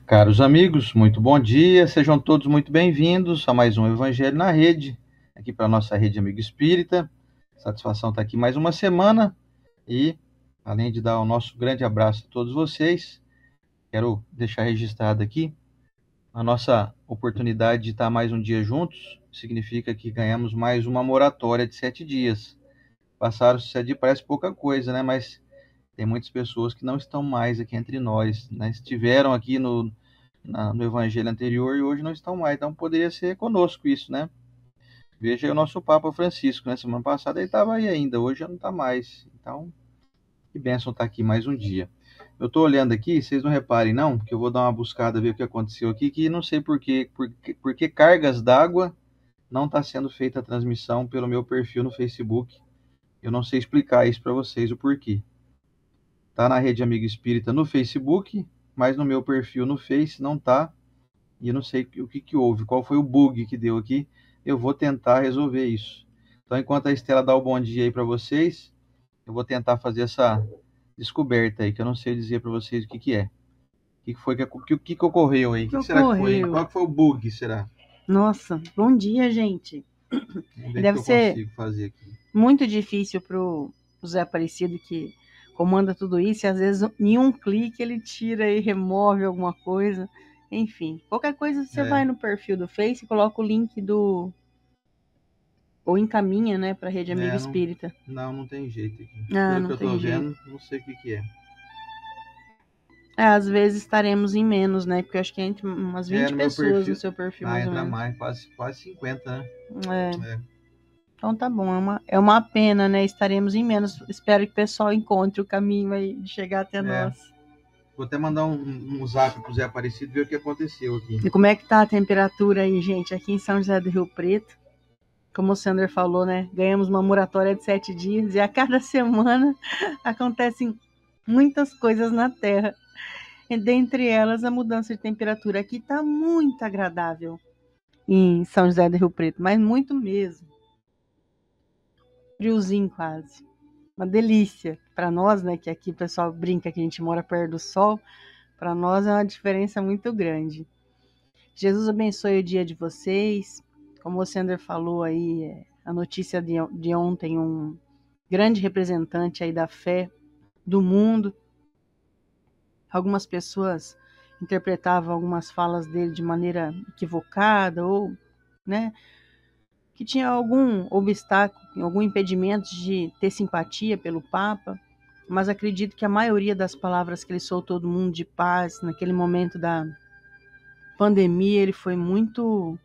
Caros amigos, muito bom dia, sejam todos muito bem-vindos a mais um Evangelho na Rede, aqui para a nossa Rede Amigo Espírita. Satisfação estar aqui mais uma semana e, além de dar o nosso grande abraço a todos vocês, quero deixar registrado aqui a nossa oportunidade de estar mais um dia juntos, significa que ganhamos mais uma moratória de 7 dias. Passaram 7 dias, parece pouca coisa, né? Mas tem muitas pessoas que não estão mais aqui entre nós, né? Estiveram aqui no Evangelho anterior e hoje não estão mais, então poderia ser conosco isso, né? Veja aí o nosso Papa Francisco, né? Semana passada ele estava aí ainda, hoje já não está mais. Então, que bênção estar aqui mais um dia. Eu estou olhando aqui, vocês não reparem não, porque eu vou dar uma buscada, ver o que aconteceu aqui, que não sei por que cargas d'água não está sendo feita a transmissão pelo meu perfil no Facebook. Eu não sei explicar isso para vocês, o porquê. Tá na Rede Amigo Espírita no Facebook, mas no meu perfil no Face não tá. E eu não sei o que houve, qual foi o bug que deu aqui. Eu vou tentar resolver isso. Então, enquanto a Estela dá o bom dia aí para vocês, eu vou tentar fazer essa descoberta aí, que eu não sei dizer para vocês o que é. O que ocorreu aí? O que será que foi? Qual que foi o bug, será? Nossa, bom dia, gente. Vamos ver Deve o que eu ser consigo fazer aqui. muito difícil pro Zé Aparecido, que comanda tudo isso, e às vezes em um clique ele tira e remove alguma coisa. Enfim, qualquer coisa você vai no perfil do Face e coloca o link do... ou encaminha, né, para a Rede Amigo Espírita. Não tem jeito aqui. Ah, Pelo não que eu tem tô jeito. vendo, não sei o que é. Às vezes estaremos em menos, né? Porque eu acho que entra umas 20 no meu pessoas perfil, no seu perfil, mais ou entra menos. mais, quase 50, né? É. Então tá bom, é uma pena, né? Estaremos em menos. Espero que o pessoal encontre o caminho aí de chegar até nós. Vou até mandar um zap pro Zé Aparecido ver o que aconteceu aqui. E como é que tá a temperatura aí, gente? Aqui em São José do Rio Preto, como o Sander falou, né? Ganhamos uma moratória de 7 dias e a cada semana acontecem muitas coisas na Terra. E dentre elas, a mudança de temperatura. Aqui tá muito agradável em São José do Rio Preto, mas muito mesmo. Friozinho quase. Uma delícia. Para nós, né, que aqui o pessoal brinca que a gente mora perto do sol, para nós é uma diferença muito grande. Jesus abençoe o dia de vocês. Como o Sander falou aí, a notícia de ontem, um grande representante aí da fé do mundo. Algumas pessoas interpretavam algumas falas dele de maneira equivocada ou, né, que tinha algum obstáculo, algum impedimento de ter simpatia pelo Papa, mas acredito que a maioria das palavras que ele soltou do mundo de paz, naquele momento da pandemia, ele foi muito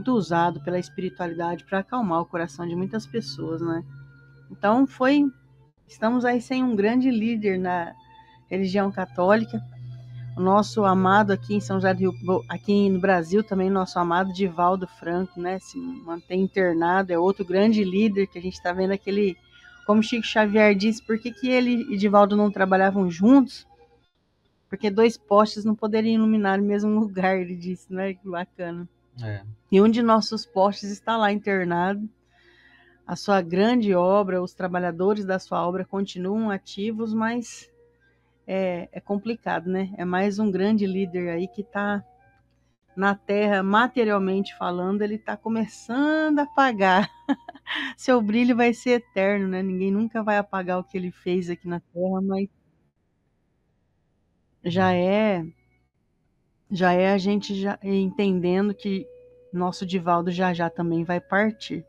usado pela espiritualidade para acalmar o coração de muitas pessoas, né? Então estamos aí sem um grande líder na religião católica. O nosso amado aqui em São José do Rio, aqui no Brasil também, nosso amado Divaldo Franco, né, se mantém internado, é outro grande líder que a gente está vendo aquele, como Chico Xavier disse, por que ele e Divaldo não trabalhavam juntos? Porque 2 postes não poderiam iluminar o mesmo lugar, ele disse, né, que bacana. E um de nossos postes está lá internado, a sua grande obra, os trabalhadores da sua obra continuam ativos, mas é complicado, né? É mais um grande líder aí que está na Terra, materialmente falando, ele está começando a apagar. Seu brilho vai ser eterno, né? Ninguém nunca vai apagar o que ele fez aqui na Terra, mas já é a gente já entendendo que nosso Divaldo já também vai partir.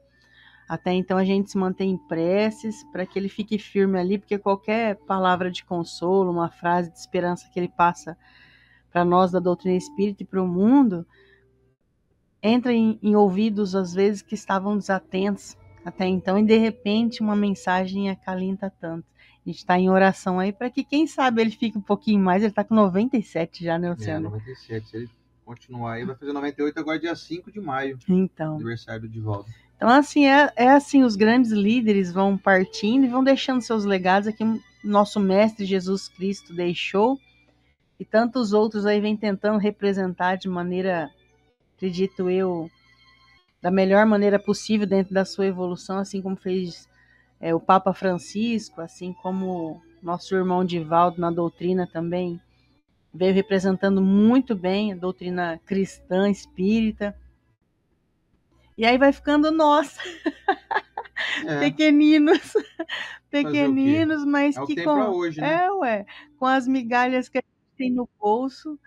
Até então a gente se mantém em preces para que ele fique firme ali, porque qualquer palavra de consolo, uma frase de esperança que ele passa para nós da doutrina espírita e para o mundo, entra em ouvidos às vezes que estavam desatentos até então, e de repente uma mensagem acalenta tanto. A gente está em oração aí para que, quem sabe, ele fique um pouquinho mais. Ele está com 97 já, né, Luciano? 97. Se ele continuar aí, vai fazer 98 agora, dia 5 de maio. Então. Aniversário do Divaldo. Então, assim, é assim, os grandes líderes vão partindo e vão deixando seus legados. Aqui nosso mestre Jesus Cristo deixou, e tantos outros aí vêm tentando representar de maneira, acredito eu, da melhor maneira possível dentro da sua evolução, assim como fez o Papa Francisco, assim como nosso irmão Divaldo na doutrina também veio representando muito bem a doutrina cristã, espírita. E aí vai ficando nós, pequeninos, mas é o que que tem pra hoje, né? Com as migalhas que a gente tem no bolso,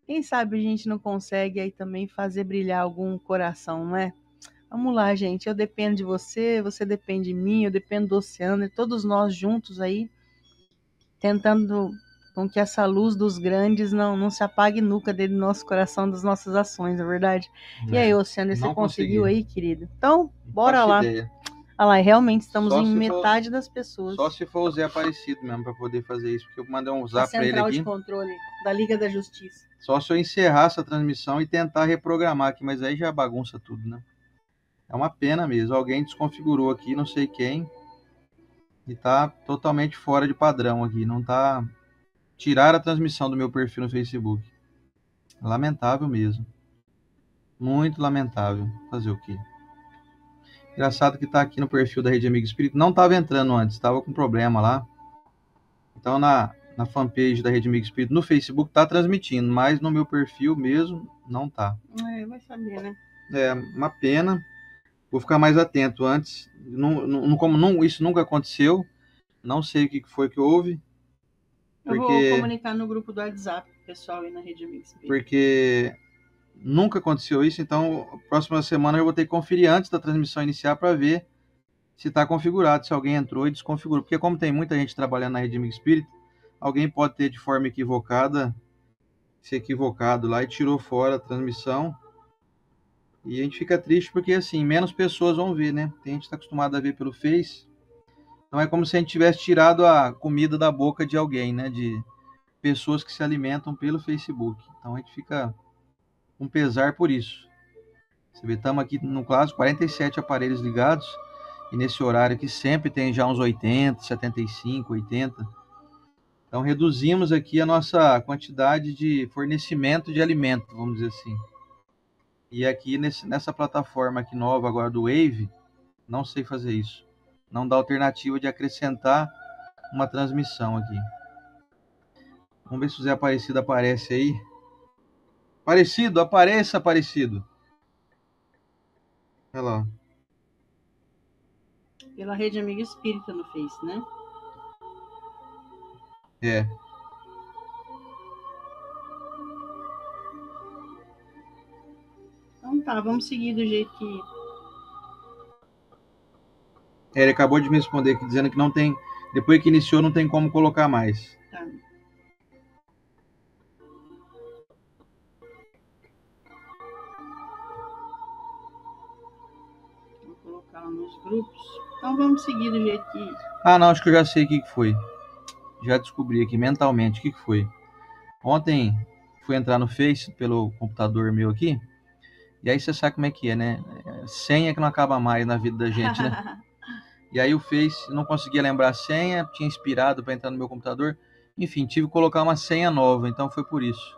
quem sabe a gente não consegue aí também fazer brilhar algum coração, não é? Vamos lá, gente, eu dependo de você, você depende de mim, eu dependo do oceano, e todos nós juntos aí, tentando com que essa luz dos grandes não se apague nunca dentro do nosso coração, das nossas ações, não é verdade? E aí, oceano, você conseguiu aí, querido? Então, bora lá. Ideia. Olha lá, realmente estamos em metade das pessoas. Só se for o Zé Aparecido mesmo para poder fazer isso, porque eu mandei um zap para ele aqui. A central de controle da Liga da Justiça. Só se eu encerrar essa transmissão e tentar reprogramar aqui, mas aí já bagunça tudo, né? É uma pena mesmo. Alguém desconfigurou aqui, não sei quem, e tá totalmente fora de padrão aqui. Não tá... Tiraram a transmissão do meu perfil no Facebook. Lamentável mesmo. Muito lamentável. Fazer o quê? Engraçado que tá aqui no perfil da Rede Amigo Espírito. Não tava entrando antes, tava com problema lá. Então na fanpage da Rede Amigo Espírito no Facebook tá transmitindo, mas no meu perfil mesmo não tá. Vai saber, né? É uma pena. Vou ficar mais atento antes. Como isso nunca aconteceu, não sei o que foi que houve. Eu vou comunicar no grupo do WhatsApp, pessoal, aí na Rede Amigo Espírito. Porque nunca aconteceu isso, então próxima semana eu vou ter que conferir antes da transmissão iniciar para ver se está configurado, se alguém entrou e desconfigurou. Porque como tem muita gente trabalhando na Rede Amigo Espírito, alguém pode ter de forma equivocada, se equivocado lá e tirou fora a transmissão. E a gente fica triste porque, assim, menos pessoas vão ver, né? Tem gente que está acostumado a ver pelo Face. Então é como se a gente tivesse tirado a comida da boca de alguém, né? De pessoas que se alimentam pelo Facebook. Então a gente fica com pesar por isso. Você vê, estamos aqui no caso, 47 aparelhos ligados. E nesse horário aqui sempre tem já uns 80, 75, 80. Então reduzimos aqui a nossa quantidade de fornecimento de alimento, vamos dizer assim. E aqui nessa plataforma aqui nova agora do Wave, não sei fazer isso. Não dá alternativa de acrescentar uma transmissão aqui. Vamos ver se o Zé Aparecido aparece aí. Aparecido, apareça, Aparecido. Olha lá. Pela Rede Amigo Espírita no Face, né? É. Então tá, vamos seguir do jeito que... Ele acabou de me responder aqui, dizendo que não tem... Depois que iniciou, não tem como colocar mais. Tá. Vou colocar nos grupos. Então vamos seguir do jeito que... Não, acho que eu já sei o que foi. Já descobri aqui mentalmente o que foi. Ontem fui entrar no Face pelo computador meu aqui. E aí você sabe como é que é, né? Senha que não acaba mais na vida da gente, né? E aí o Face, não conseguia lembrar a senha, tinha inspirado para entrar no meu computador. Enfim, tive que colocar uma senha nova, então foi por isso.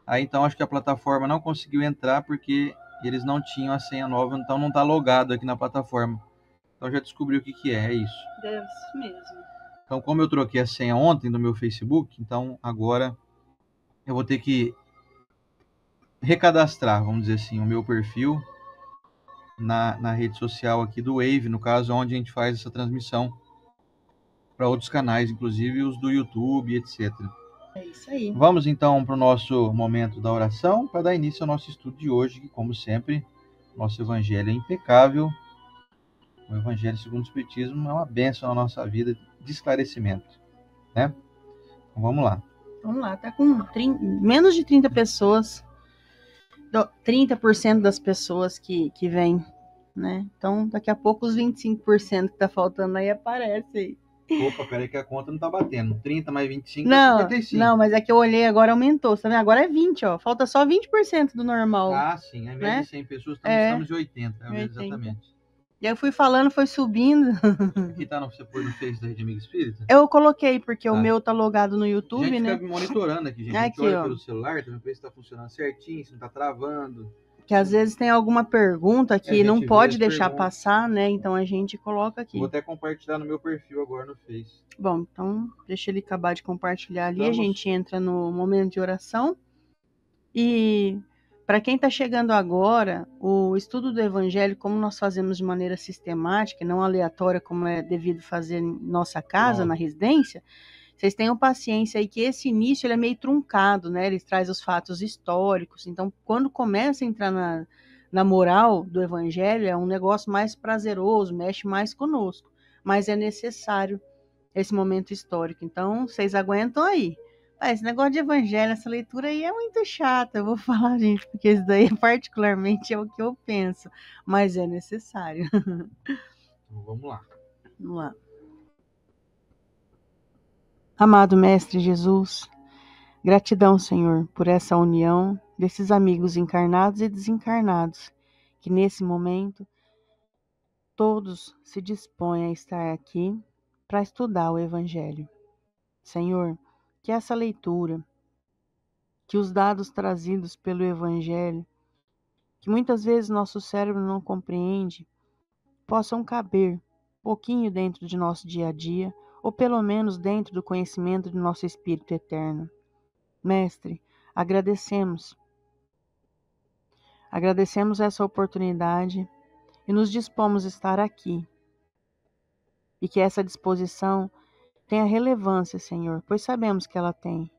Aí então acho que a plataforma não conseguiu entrar porque eles não tinham a senha nova, então não está logado aqui na plataforma. Então já descobri o que é isso. Deve ser mesmo. Então como eu troquei a senha ontem no meu Facebook, então agora eu vou ter que recadastrar, vamos dizer assim, o meu perfil na rede social aqui do Wave, no caso, onde a gente faz essa transmissão para outros canais, inclusive os do YouTube, etc. É isso aí. Vamos então para o nosso momento da oração, para dar início ao nosso estudo de hoje, que, como sempre, nosso evangelho é impecável. O evangelho segundo o Espiritismo é uma bênção na nossa vida de esclarecimento, né? Então, vamos lá. Vamos lá, tá com menos de 30 pessoas, 30% das pessoas que vêm, né? Então, daqui a pouco os 25% que tá faltando aí aparece aí. Opa, peraí que a conta não tá batendo. 30 mais 25 é 55. Não, mas é que eu olhei agora aumentou, tá vendo? Agora é 20, ó. Falta só 20% do normal. Sim, em vez de 100 pessoas, estamos de 80. 80. Exatamente. E aí eu fui falando, foi subindo. Aqui tá você pôs no Face da Rede Amigo Espírita? Eu coloquei, porque o meu tá logado no YouTube, né? A gente fica monitorando aqui, gente. A gente olha pelo celular, também ver se tá funcionando certinho, se não tá travando. Que às vezes tem alguma pergunta que não pode deixar perguntas. passar, né? Então a gente coloca aqui. Vou até compartilhar no meu perfil agora no Face. Bom, então deixa ele acabar de compartilhar ali, a gente entra no momento de oração. E para quem está chegando agora, o estudo do Evangelho, como nós fazemos de maneira sistemática, não aleatória, como é devido fazer em nossa casa, na residência, vocês tenham paciência aí que esse início ele é meio truncado, né? Ele traz os fatos históricos. Então, quando começa a entrar na moral do Evangelho, é um negócio mais prazeroso, mexe mais conosco. Mas é necessário esse momento histórico. Então, vocês aguentam aí. Esse negócio de evangelho, essa leitura aí é muito chata, eu vou falar, gente, porque isso daí particularmente é o que eu penso, mas é necessário. Então, vamos lá. Vamos lá. Amado Mestre Jesus, gratidão, Senhor, por essa união desses amigos encarnados e desencarnados, que nesse momento todos se dispõem a estar aqui para estudar o Evangelho. Senhor, que essa leitura, que os dados trazidos pelo Evangelho, que muitas vezes nosso cérebro não compreende, possam caber um pouquinho dentro de nosso dia a dia, ou pelo menos dentro do conhecimento de nosso Espírito eterno. Mestre, agradecemos essa oportunidade e nos dispomos a estar aqui. E que essa disposição tenha relevância, Senhor, pois sabemos que ela tem.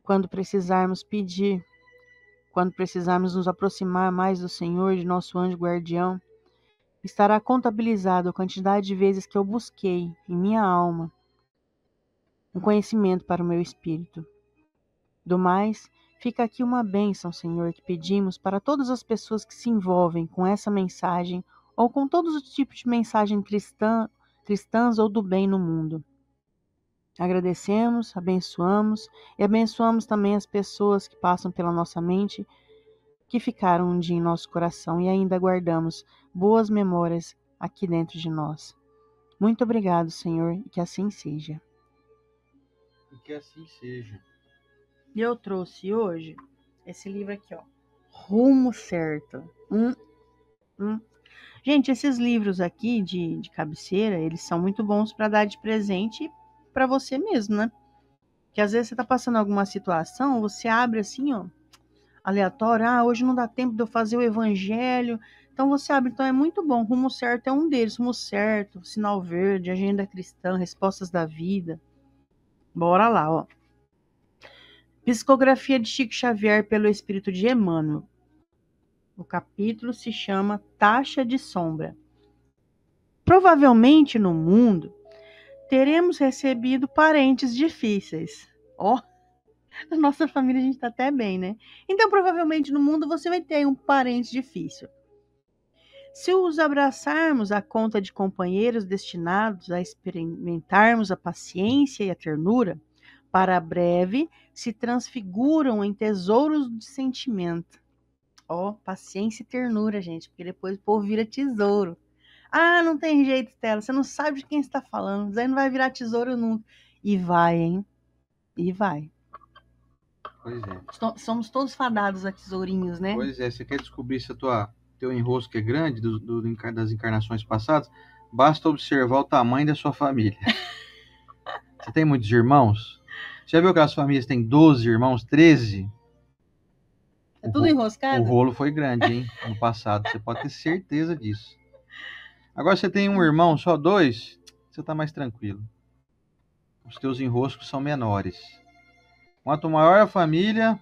Quando precisarmos pedir, quando precisarmos nos aproximar mais do Senhor, de nosso anjo guardião, estará contabilizado a quantidade de vezes que eu busquei em minha alma um conhecimento para o meu espírito. Do mais, fica aqui uma bênção, Senhor, que pedimos para todas as pessoas que se envolvem com essa mensagem ou com todos os tipos de mensagem cristãs ou do bem no mundo. Agradecemos, abençoamos e abençoamos também as pessoas que passam pela nossa mente, que ficaram um dia em nosso coração e ainda guardamos boas memórias aqui dentro de nós. Muito obrigado, Senhor, e que assim seja. E que assim seja. E eu trouxe hoje esse livro aqui, ó, Rumo Certo. Gente, esses livros aqui de cabeceira, eles são muito bons para dar de presente para você mesmo, né? Que às vezes você tá passando alguma situação, você abre assim, ó, aleatório, hoje não dá tempo de eu fazer o evangelho, então você abre, então é muito bom, Rumo Certo é um deles, Rumo Certo, Sinal Verde, Agenda Cristã, Respostas da Vida. Bora lá, ó. Psicografia de Chico Xavier pelo Espírito de Emmanuel. O capítulo se chama Taxa de Sombra. Provavelmente no mundo teremos recebido parentes difíceis. Ó, na nossa família a gente tá até bem, né? Então provavelmente no mundo você vai ter um parente difícil. Se os abraçarmos à conta de companheiros destinados a experimentarmos a paciência e a ternura, para breve se transfiguram em tesouros de sentimento. Ó, paciência e ternura, gente, porque depois o povo vira tesouro. Não tem jeito, Stella, você não sabe de quem você está falando, daí não vai virar tesouro nunca. E vai, hein? E vai. Pois é. Somos todos fadados a tesourinhos, né? Pois é, você quer descobrir se teu enrosco é grande das encarnações passadas? Basta observar o tamanho da sua família. Você tem muitos irmãos? Já viu que as famílias têm 12 irmãos, 13? É tudo enroscado? O rolo foi grande, hein? No passado, você pode ter certeza disso. Agora você tem um irmão, só 2, você tá mais tranquilo. Os teus enroscos são menores. Quanto maior a família,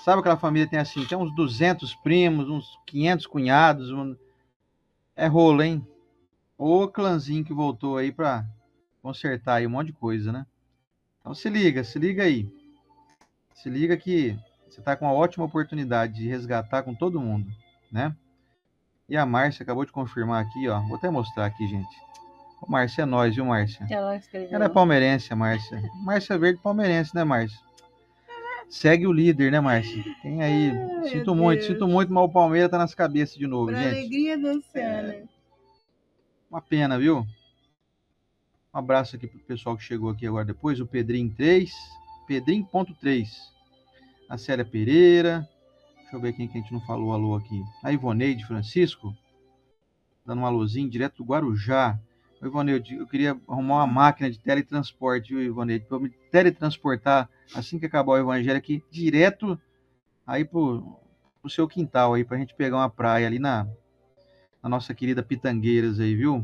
sabe aquela família tem assim, tem uns 200 primos, uns 500 cunhados, é rolo, hein? O clãzinho que voltou aí pra consertar aí um monte de coisa, né? Então se liga aí. Se liga que você tá com uma ótima oportunidade de resgatar com todo mundo, né? E a Márcia acabou de confirmar aqui, ó. Vou até mostrar aqui, gente. O Márcia é nós, viu, Márcia? Ela escreveu. Ela é palmeirense, a Márcia. Márcia Verde palmeirense, né, Márcia? Segue o líder, né, Márcia? Tem aí. Sinto muito, mas o Palmeiras tá nas cabeças de novo, gente. Alegria do Luciana. Uma pena, viu? Um abraço aqui pro pessoal que chegou aqui agora depois. O Pedrinho 3. Pedrinho.3. A Célia Pereira. Deixa eu ver quem que a gente não falou alô aqui. A Ivoneide Francisco, dando um alôzinho direto do Guarujá. Ô, Ivoneide, eu queria arrumar uma máquina de teletransporte, viu, Ivoneide? Para eu me teletransportar assim que acabar o evangelho aqui, direto aí pro seu quintal aí, pra gente pegar uma praia ali na nossa querida Pitangueiras aí, viu?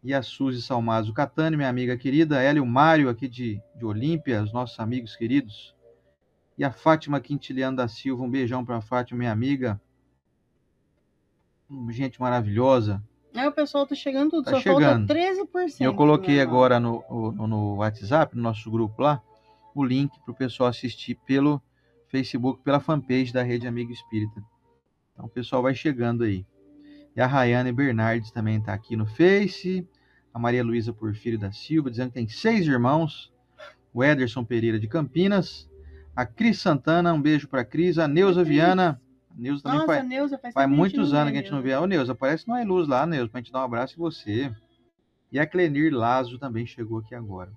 E a Suzy Salmazo Catani, minha amiga querida, ela e o Mário aqui de Olímpia, os nossos amigos queridos. E a Fátima Quintiliano da Silva, um beijão pra Fátima, minha amiga. Gente maravilhosa. O pessoal tá chegando tudo, Tá só chegando. falta 13%. E eu coloquei agora no WhatsApp, no nosso grupo lá, o link para o pessoal assistir pelo Facebook, pela fanpage da Rede Amigo Espírita. Então o pessoal vai chegando aí. E a Rayane Bernardes também está aqui no Face. A Maria Luísa Porfírio da Silva, dizendo que tem 6 irmãos. O Ederson Pereira de Campinas. A Cris Santana, um beijo para a Cris. A Neuza Viana. A Neuza também Nossa, Neuza, faz muitos anos que a gente não vê. Ô, Neuza, aparece no iLuz lá, Neuza, para a gente dar um abraço em você. E a Clenir Lazo também chegou aqui agora.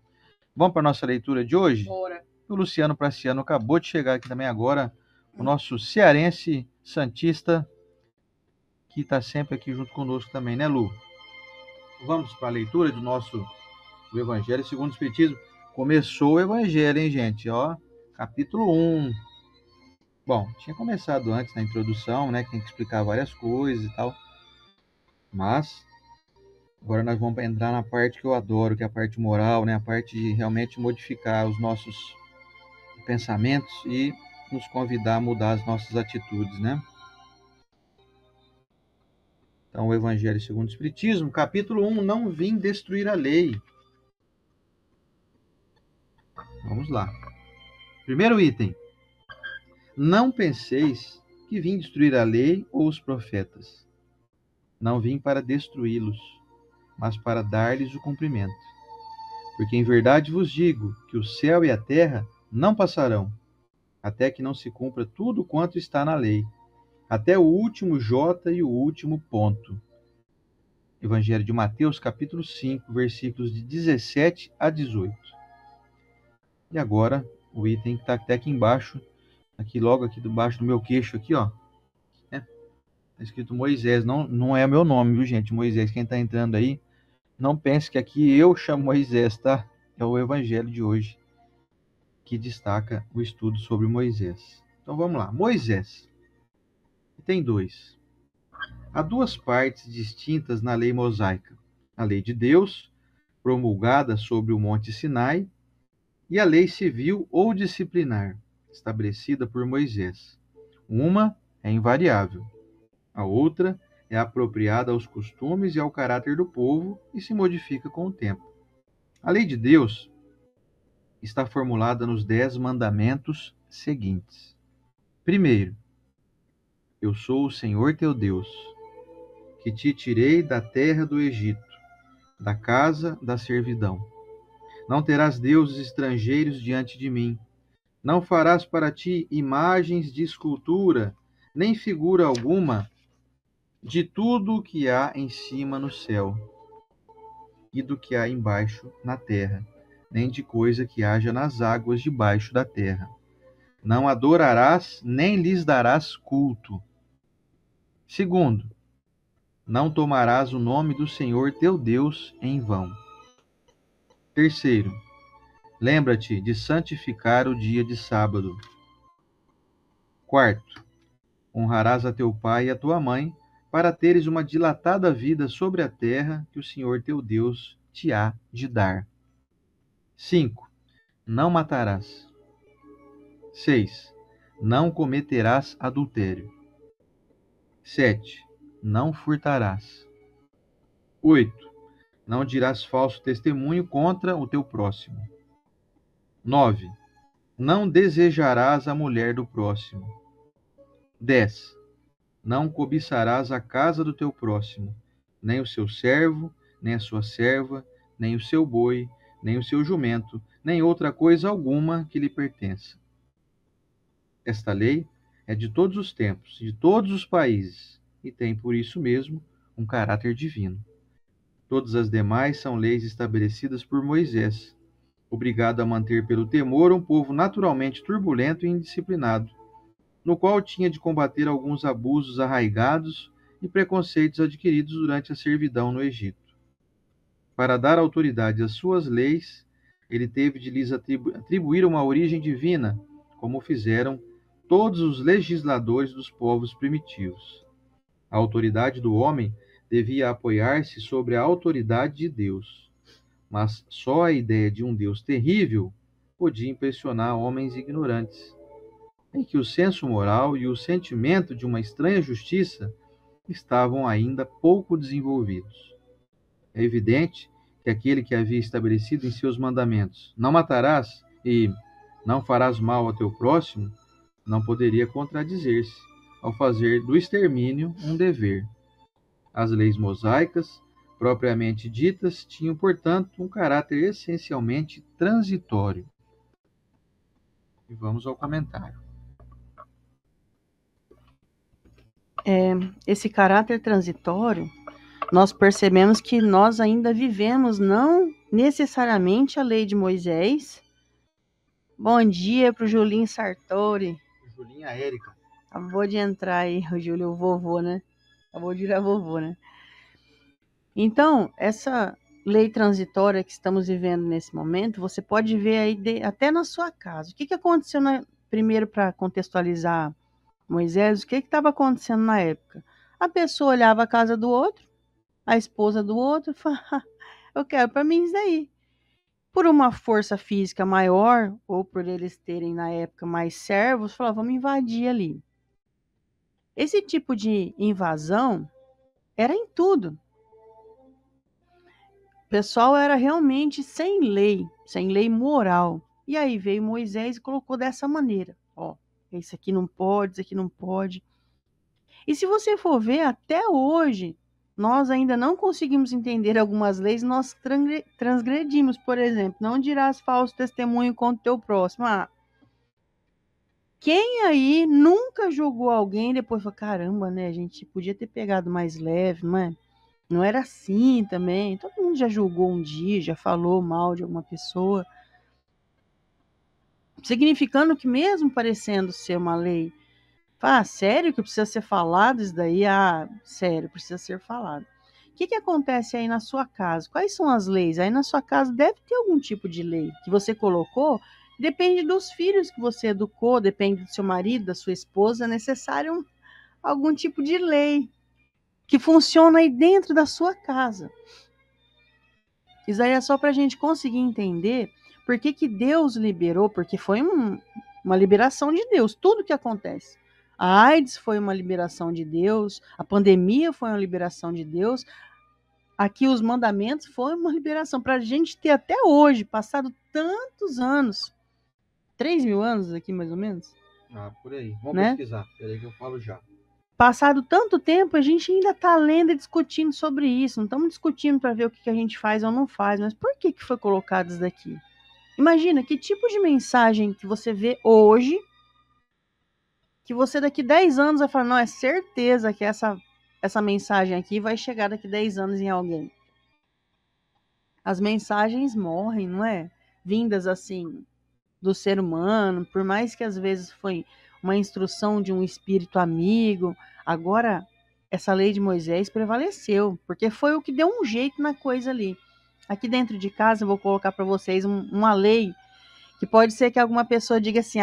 Vamos para a nossa leitura de hoje? Bora. O Luciano Praciano acabou de chegar aqui também agora. O nosso cearense santista, que está sempre aqui junto conosco também, né, Lu? Vamos para a leitura do Evangelho segundo o Espiritismo. Começou o Evangelho, hein, gente? Ó, capítulo 1. Bom, tinha começado antes na introdução, né, que tem que explicar várias coisas e tal. Mas agora nós vamos entrar na parte que eu adoro, que é a parte moral, né, a parte de realmente modificar os nossos pensamentos e nos convidar a mudar as nossas atitudes, né? Então, o Evangelho segundo o Espiritismo, capítulo 1, não vim destruir a lei. Vamos lá. Primeiro item. Não penseis que vim destruir a lei ou os profetas. Não vim para destruí-los, mas para dar-lhes o cumprimento. Porque em verdade vos digo que o céu e a terra não passarão, até que não se cumpra tudo quanto está na lei, até o último J e o último ponto. Evangelho de Mateus, capítulo 5, versículos de 17 a 18. E agora, o item que está até aqui embaixo, logo aqui debaixo do meu queixo, aqui, ó. Está escrito Moisés, não é meu nome, viu, gente? Moisés, quem está entrando aí, não pense que aqui eu chamo Moisés, tá? É o Evangelho de hoje que destaca o estudo sobre Moisés. Então vamos lá. Moisés. Tem 2. Há 2 partes distintas na lei mosaica. A lei de Deus, promulgada sobre o Monte Sinai, e a lei civil ou disciplinar, estabelecida por Moisés. Uma é invariável. A outra é apropriada aos costumes e ao caráter do povo e se modifica com o tempo. A lei de Deus está formulada nos 10 mandamentos seguintes. Primeiro, eu sou o Senhor teu Deus, que te tirei da terra do Egito, da casa da servidão. Não terás deuses estrangeiros diante de mim. Não farás para ti imagens de escultura, nem figura alguma de tudo o que há em cima no céu e do que há embaixo na terra, nem de coisa que haja nas águas debaixo da terra. Não adorarás, nem lhes darás culto. Segundo, não tomarás o nome do Senhor teu Deus em vão. Terceiro, lembra-te de santificar o dia de sábado. Quarto, honrarás a teu pai e a tua mãe, para teres uma dilatada vida sobre a terra que o Senhor teu Deus te há de dar. 5. Não matarás. 6. Não cometerás adultério. 7. Não furtarás. 8. Não dirás falso testemunho contra o teu próximo. 9. Não desejarás a mulher do próximo. 10. Não cobiçarás a casa do teu próximo, nem o seu servo, nem a sua serva, nem o seu boi, nem o seu jumento, nem outra coisa alguma que lhe pertença. Esta lei é de todos os tempos, de todos os países, e tem por isso mesmo um caráter divino. Todas as demais são leis estabelecidas por Moisés, obrigado a manter pelo temor um povo naturalmente turbulento e indisciplinado, no qual tinha de combater alguns abusos arraigados e preconceitos adquiridos durante a servidão no Egito. Para dar autoridade às suas leis, ele teve de lhes atribuir uma origem divina, como fizeram todos os legisladores dos povos primitivos. A autoridade do homem devia apoiar-se sobre a autoridade de Deus, mas só a ideia de um Deus terrível podia impressionar homens ignorantes, em que o senso moral e o sentimento de uma estranha justiça estavam ainda pouco desenvolvidos. É evidente que aquele que havia estabelecido em seus mandamentos, não matarás e não farás mal ao teu próximo, não poderia contradizer-se ao fazer do extermínio um dever. As leis mosaicas, propriamente ditas, tinham, portanto, um caráter essencialmente transitório. E vamos ao comentário. Esse caráter transitório, nós percebemos que nós ainda vivemos não necessariamente a lei de Moisés. Bom dia para o Julinho Sartori. Julinha Érica. Acabou de entrar aí, o Júlio, o vovô, né? Acabou de virar vovô, né? Então, essa lei transitória que estamos vivendo nesse momento, você pode ver aí até na sua casa. O que aconteceu primeiro, para contextualizar Moisés, o que estava acontecendo na época? A pessoa olhava a casa do outro, a esposa do outro, e falava, eu quero para mim isso daí. Por uma força física maior, ou por eles terem na época mais servos, falavam, vamos invadir ali. Esse tipo de invasão era em tudo. O pessoal era realmente sem lei moral. E aí veio Moisés e colocou dessa maneira. Ó, isso aqui não pode, isso aqui não pode. E se você for ver, até hoje, nós ainda não conseguimos entender algumas leis, nós transgredimos. Por exemplo, não dirás falso testemunho contra o teu próximo. Quem aí nunca julgou alguém e depois falou, caramba, né, a gente podia ter pegado mais leve, não é? Não era assim também. Todo mundo já julgou um dia, já falou mal de alguma pessoa. Significando que mesmo parecendo ser uma lei, sério que precisa ser falado isso daí? Sério, precisa ser falado. O que acontece aí na sua casa? Quais são as leis? Aí na sua casa deve ter algum tipo de lei que você colocou. Depende dos filhos que você educou, depende do seu marido, da sua esposa. É necessário algum tipo de lei que funciona aí dentro da sua casa. Isso aí é só para a gente conseguir entender por que Deus liberou, porque foi uma liberação de Deus, tudo que acontece. A AIDS foi uma liberação de Deus, a pandemia foi uma liberação de Deus, aqui os mandamentos foram uma liberação, para a gente ter até hoje, passado tantos anos, 3.000 anos aqui mais ou menos. Por aí, vamos pesquisar, peraí que eu falo já. Passado tanto tempo, a gente ainda está lendo e discutindo sobre isso. Não estamos discutindo para ver o que a gente faz ou não faz, mas por que foi colocado isso daqui? Imagina que tipo de mensagem que você vê hoje, que você daqui 10 anos vai falar, não, é certeza que essa mensagem aqui vai chegar daqui 10 anos em alguém. As mensagens morrem, não é? Vindas assim do ser humano, por mais que às vezes foi uma instrução de um espírito amigo, agora essa lei de Moisés prevaleceu, porque foi o que deu um jeito na coisa ali. Aqui dentro de casa eu vou colocar para vocês uma lei que pode ser que alguma pessoa diga assim,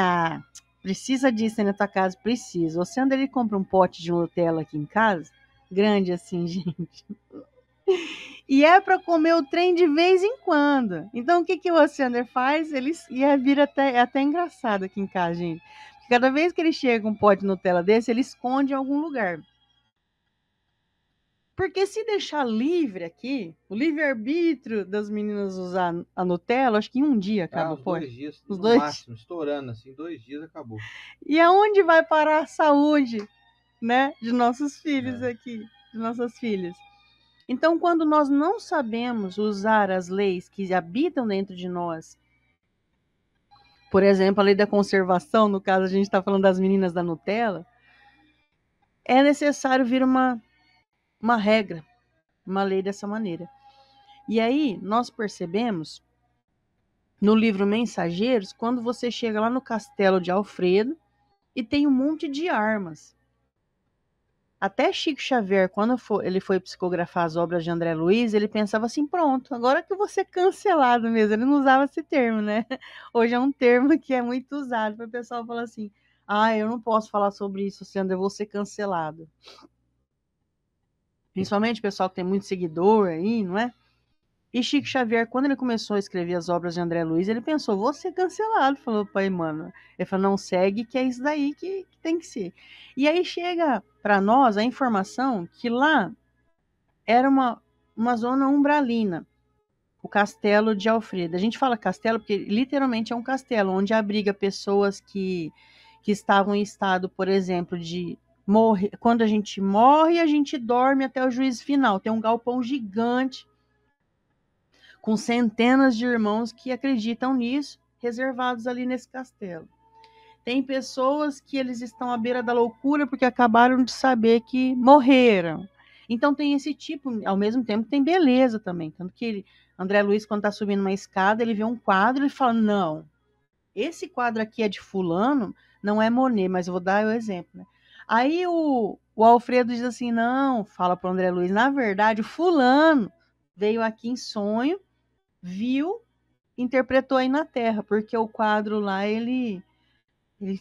precisa disso aí na tua casa? Precisa. Você anda e compra um pote de Nutella aqui em casa, grande assim, gente. E é para comer o trem de vez em quando. Então, o que o Alexander faz? Vira até engraçado aqui em casa, gente. Porque cada vez que ele chega com um pote de Nutella desse, ele esconde em algum lugar. Porque se deixar livre aqui, o livre-arbítrio das meninas usar a Nutella, acho que em um dia acaba o pote. 2 dias, os no 2 máximo, estourando assim, 2 dias acabou. E aonde vai parar a saúde, né, de nossos filhos aqui, de nossas filhas? Então, quando nós não sabemos usar as leis que habitam dentro de nós, por exemplo, a lei da conservação, no caso a gente está falando das meninas da Nutella, é necessário vir uma regra, uma lei dessa maneira. E aí nós percebemos, no livro Mensageiros, quando você chega lá no castelo de Alfredo, e tem um monte de armas. Até Chico Xavier, quando ele foi psicografar as obras de André Luiz, ele pensava assim, pronto, agora que eu vou ser cancelado mesmo. Ele não usava esse termo, né? Hoje é um termo que é muito usado para o pessoal falar assim, eu não posso falar sobre isso, Sandra, eu vou ser cancelado. Principalmente o pessoal que tem muito seguidor aí, não é? E Chico Xavier, quando ele começou a escrever as obras de André Luiz, ele pensou, vou ser cancelado, falou para Emmanuel. Ele falou, não, segue, que é isso daí que tem que ser. E aí chega para nós a informação que lá era uma zona umbralina, o Castelo de Alfredo. A gente fala castelo porque literalmente é um castelo, onde abriga pessoas que estavam em estado, por exemplo, de morrer. Quando a gente morre, a gente dorme até o juízo final. Tem um galpão gigante com centenas de irmãos que acreditam nisso, reservados ali nesse castelo. Tem pessoas que eles estão à beira da loucura porque acabaram de saber que morreram. Então tem esse tipo, ao mesmo tempo tem beleza também. Tanto que André Luiz, quando está subindo uma escada, ele vê um quadro e fala, não, esse quadro aqui é de fulano, não é Monet, mas eu vou dar o exemplo, né? Aí o Alfredo diz assim, não, fala para o André Luiz, na verdade o fulano veio aqui em sonho, viu, interpretou aí na Terra, porque o quadro lá, ele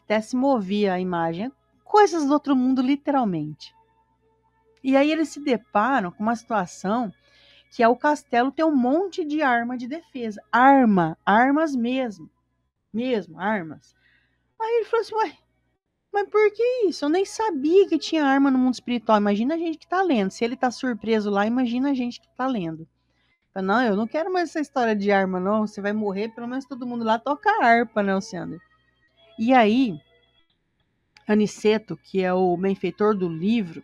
até se movia a imagem, coisas do outro mundo, literalmente. E aí eles se deparam com uma situação que é o castelo ter um monte de arma de defesa, armas mesmo, armas. Aí ele falou assim, ué, mas por que isso? Eu nem sabia que tinha arma no mundo espiritual. Imagina a gente que tá lendo. Se ele tá surpreso lá, imagina a gente que tá lendo. Não, eu não quero mais essa história de arma, não. Você vai morrer, pelo menos todo mundo lá toca harpa, né, Alciandro? E aí, Aniceto, que é o benfeitor do livro,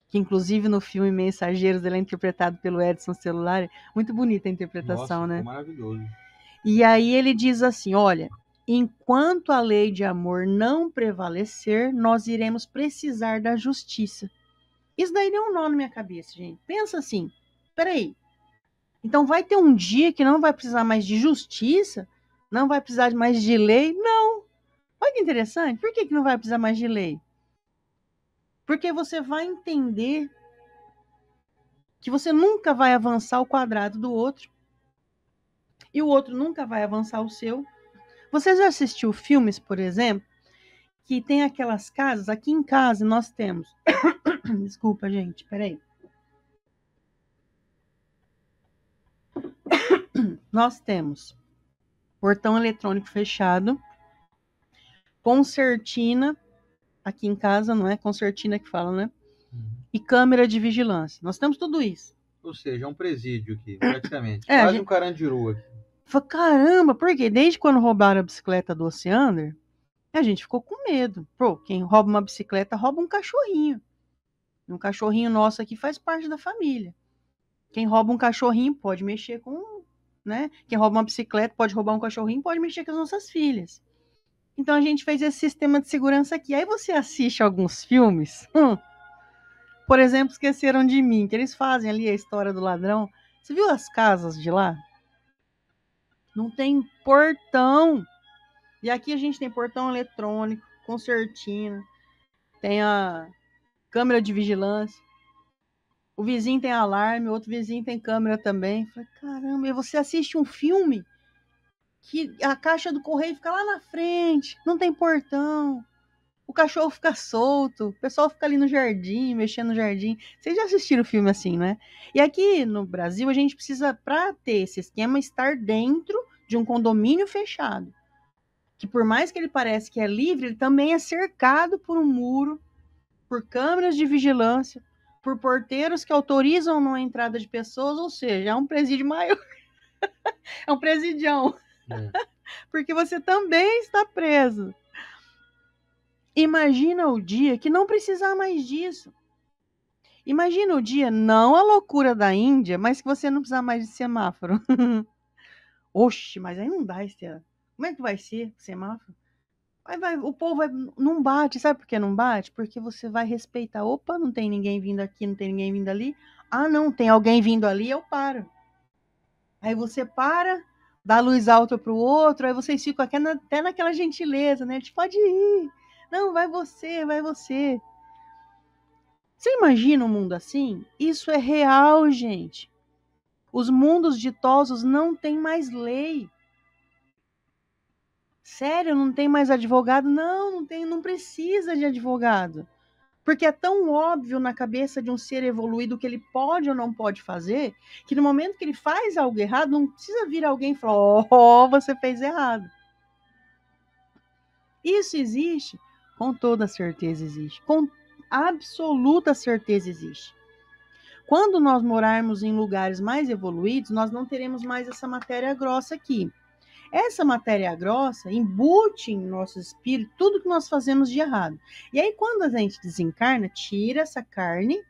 que inclusive no filme Mensageiros ele é interpretado pelo Edson Celulari, muito bonita a interpretação, Nossa, né? Maravilhoso. E aí ele diz assim, olha, enquanto a lei de amor não prevalecer, nós iremos precisar da justiça. Isso daí deu um nó na minha cabeça, gente. Pensa assim, peraí, então vai ter um dia que não vai precisar mais de justiça? Não vai precisar mais de lei? Não. Olha que interessante. Por que não vai precisar mais de lei? Porque você vai entender que você nunca vai avançar o quadrado do outro e o outro nunca vai avançar o seu. Você já assistiu filmes, por exemplo, que tem aquelas casas? Aqui em casa nós temos... Desculpa, gente, peraí. Nós temos portão eletrônico fechado, concertina, aqui em casa, não é concertina que fala, né? E câmera de vigilância. Nós temos tudo isso. Ou seja, é um presídio aqui, praticamente. Quase um Carandiru aqui. Caramba, por quê? Desde quando roubaram a bicicleta do Oceander, a gente ficou com medo. Pô, quem rouba uma bicicleta rouba um cachorrinho. Um cachorrinho nosso aqui faz parte da família. Quem rouba um cachorrinho pode mexer com, né? Quem rouba uma bicicleta pode roubar um cachorrinho, pode mexer com as nossas filhas. Então a gente fez esse sistema de segurança aqui. Aí você assiste alguns filmes, por exemplo, Esqueceram de Mim, que eles fazem ali a história do ladrão. Você viu as casas de lá? Não tem portão. E aqui a gente tem portão eletrônico, concertina, tem a câmera de vigilância. O vizinho tem alarme, o outro vizinho tem câmera também. Falei, caramba, e você assiste um filme que a caixa do correio fica lá na frente, não tem portão. O cachorro fica solto, o pessoal fica ali no jardim, mexendo no jardim. Vocês já assistiram filme assim, né? E aqui no Brasil, a gente precisa, para ter esse esquema, estar dentro de um condomínio fechado. Que por mais que ele pareça que é livre, ele também é cercado por um muro, por câmeras de vigilância, por porteiros que autorizam a entrada de pessoas, ou seja, é um presídio maior. É um presidião. Porque você também está preso. Imagina o dia que não precisar mais disso. Imagina o dia, não a loucura da Índia, mas que você não precisar mais de semáforo. Oxe, mas aí não dá, Estela. Como é que vai ser o semáforo? O povo não bate, sabe por que não bate? Porque você vai respeitar. Opa, não tem ninguém vindo aqui, não tem ninguém vindo ali. Ah, não, tem alguém vindo ali, eu paro. Aí você para, dá luz alta pro outro, aí vocês ficam até naquela gentileza, né? A gente pode ir, Não, vai você, vai você. Você imagina um mundo assim? Isso é real, gente. Os mundos ditosos não têm mais lei. Sério, não tem mais advogado? Não tem, não precisa de advogado. Porque é tão óbvio na cabeça de um ser evoluído o que ele pode ou não pode fazer, que no momento que ele faz algo errado, não precisa vir alguém e falar, oh, você fez errado. Isso existe? Com toda certeza existe. Com absoluta certeza existe. Quando nós morarmos em lugares mais evoluídos, nós não teremos mais essa matéria grossa aqui. Essa matéria grossa embute em nosso espírito tudo que nós fazemos de errado. E aí, quando a gente desencarna, tira essa carne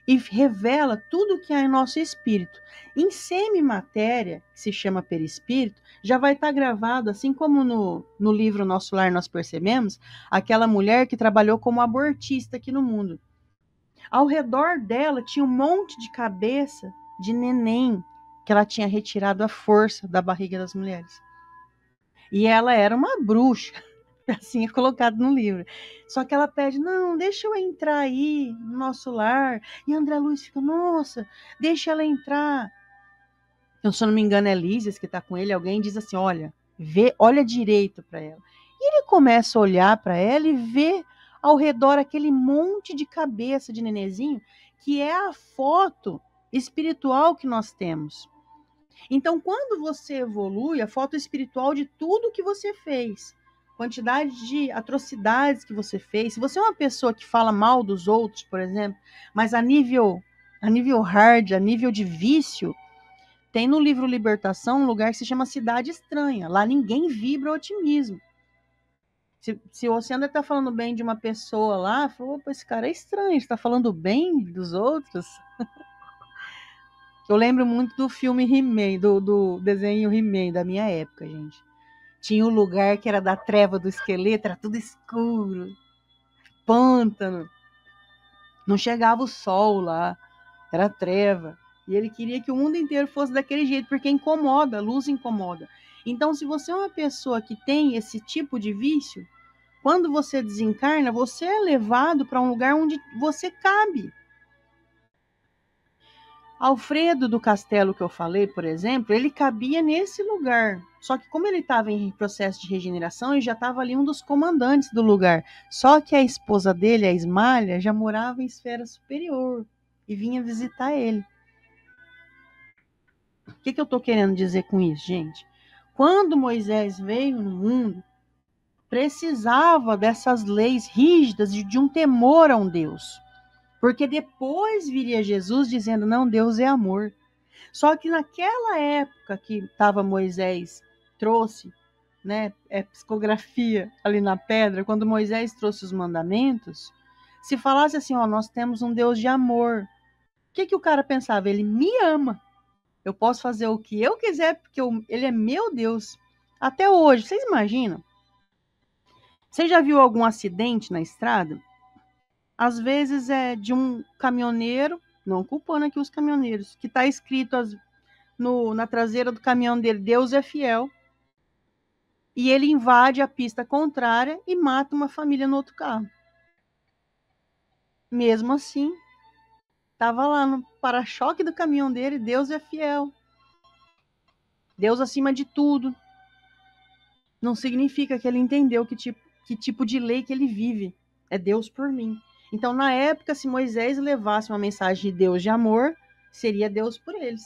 e revela tudo que há em nosso espírito. Em semimatéria, que se chama perispírito, já vai estar gravado, assim como no livro Nosso Lar nós percebemos, aquela mulher que trabalhou como abortista aqui no mundo. Ao redor dela tinha um monte de cabeça de neném que ela tinha retirado à força da barriga das mulheres. E ela era uma bruxa, assim é colocado no livro. Só que ela pede, não, deixa eu entrar aí no nosso lar. E André Luiz fica, nossa, deixa ela entrar. Então, se eu não me engano, é Lísias que está com ele. Alguém diz assim, olha direito para ela. E ele começa a olhar para ela e vê ao redor aquele monte de cabeça de nenezinho, que é a foto espiritual que nós temos. Então, quando você evolui, a foto espiritual de tudo que você fez, quantidade de atrocidades que você fez. Se você é uma pessoa que fala mal dos outros, por exemplo, mas a nível hard, a nível de vício, tem no livro Libertação um lugar que se chama Cidade Estranha. Lá ninguém vibra otimismo. Se você anda tá falando bem de uma pessoa lá, falou, opa, esse cara é estranho, ele está falando bem dos outros. Eu lembro muito do filme He-Man, do desenho He-Man da minha época, gente. Tinha um lugar que era da treva do esqueleto, era tudo escuro, pântano. Não chegava o sol lá, era treva. E ele queria que o mundo inteiro fosse daquele jeito, porque incomoda, a luz incomoda. Então, se você é uma pessoa que tem esse tipo de vício, quando você desencarna, você é levado para um lugar onde você cabe. Alfredo do Castelo que eu falei, por exemplo, ele cabia nesse lugar. Só que como ele estava em processo de regeneração, ele já estava ali um dos comandantes do lugar. Só que a esposa dele, a Ismália, já morava em esfera superior e vinha visitar ele. O que eu estou querendo dizer com isso, gente? Quando Moisés veio no mundo, precisava dessas leis rígidas de um temor a um Deus. Porque depois viria Jesus dizendo, não, Deus é amor. Só que naquela época que estava Moisés, trouxe, né, psicografia ali na pedra, quando Moisés trouxe os mandamentos, se falasse assim, ó, nós temos um Deus de amor. O que o cara pensava? Ele me ama. Eu posso fazer o que eu quiser, porque ele é meu Deus. Até hoje, vocês imaginam? Você já viu algum acidente na estrada? Às vezes é de um caminhoneiro, não culpando aqui os caminhoneiros, que está escrito na traseira do caminhão dele, Deus é fiel. E ele invade a pista contrária e mata uma família no outro carro. Mesmo assim, estava lá no para-choque do caminhão dele, Deus é fiel. Deus acima de tudo. Não significa que ele entendeu que tipo de lei que ele vive. É Deus por mim. Então, na época, se Moisés levasse uma mensagem de Deus de amor, seria Deus por eles.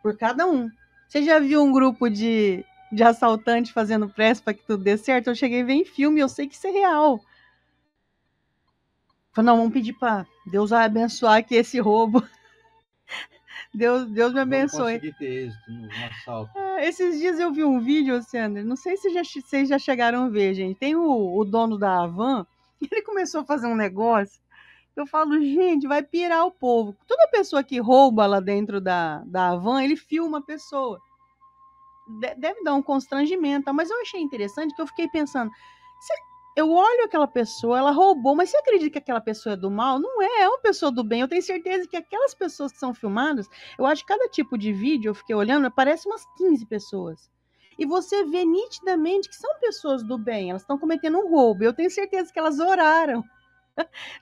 Por cada um. Você já viu um grupo de assaltantes fazendo pressa para que tudo dê certo? Eu cheguei a ver em filme, eu sei que isso é real. Falei, não, vamos pedir para Deus abençoar aqui esse roubo. Deus me abençoe. Não consegui ter êxito no assalto. Esses dias eu vi um vídeo, Sandra, não sei se vocês já chegaram a ver, gente. Tem o dono da Havan, ele começou a fazer um negócio. Eu falo, gente, vai pirar o povo. Toda pessoa que rouba lá dentro da Havan, ele filma a pessoa. Deve dar um constrangimento, mas eu achei interessante que eu fiquei pensando, eu olho aquela pessoa, ela roubou, mas você acredita que aquela pessoa é do mal? Não é uma pessoa do bem. Eu tenho certeza que aquelas pessoas que são filmadas, eu acho que cada tipo de vídeo, eu fiquei olhando, parece umas 15 pessoas. e você vê nitidamente que são pessoas do bem, elas estão cometendo um roubo. Eu tenho certeza que elas oraram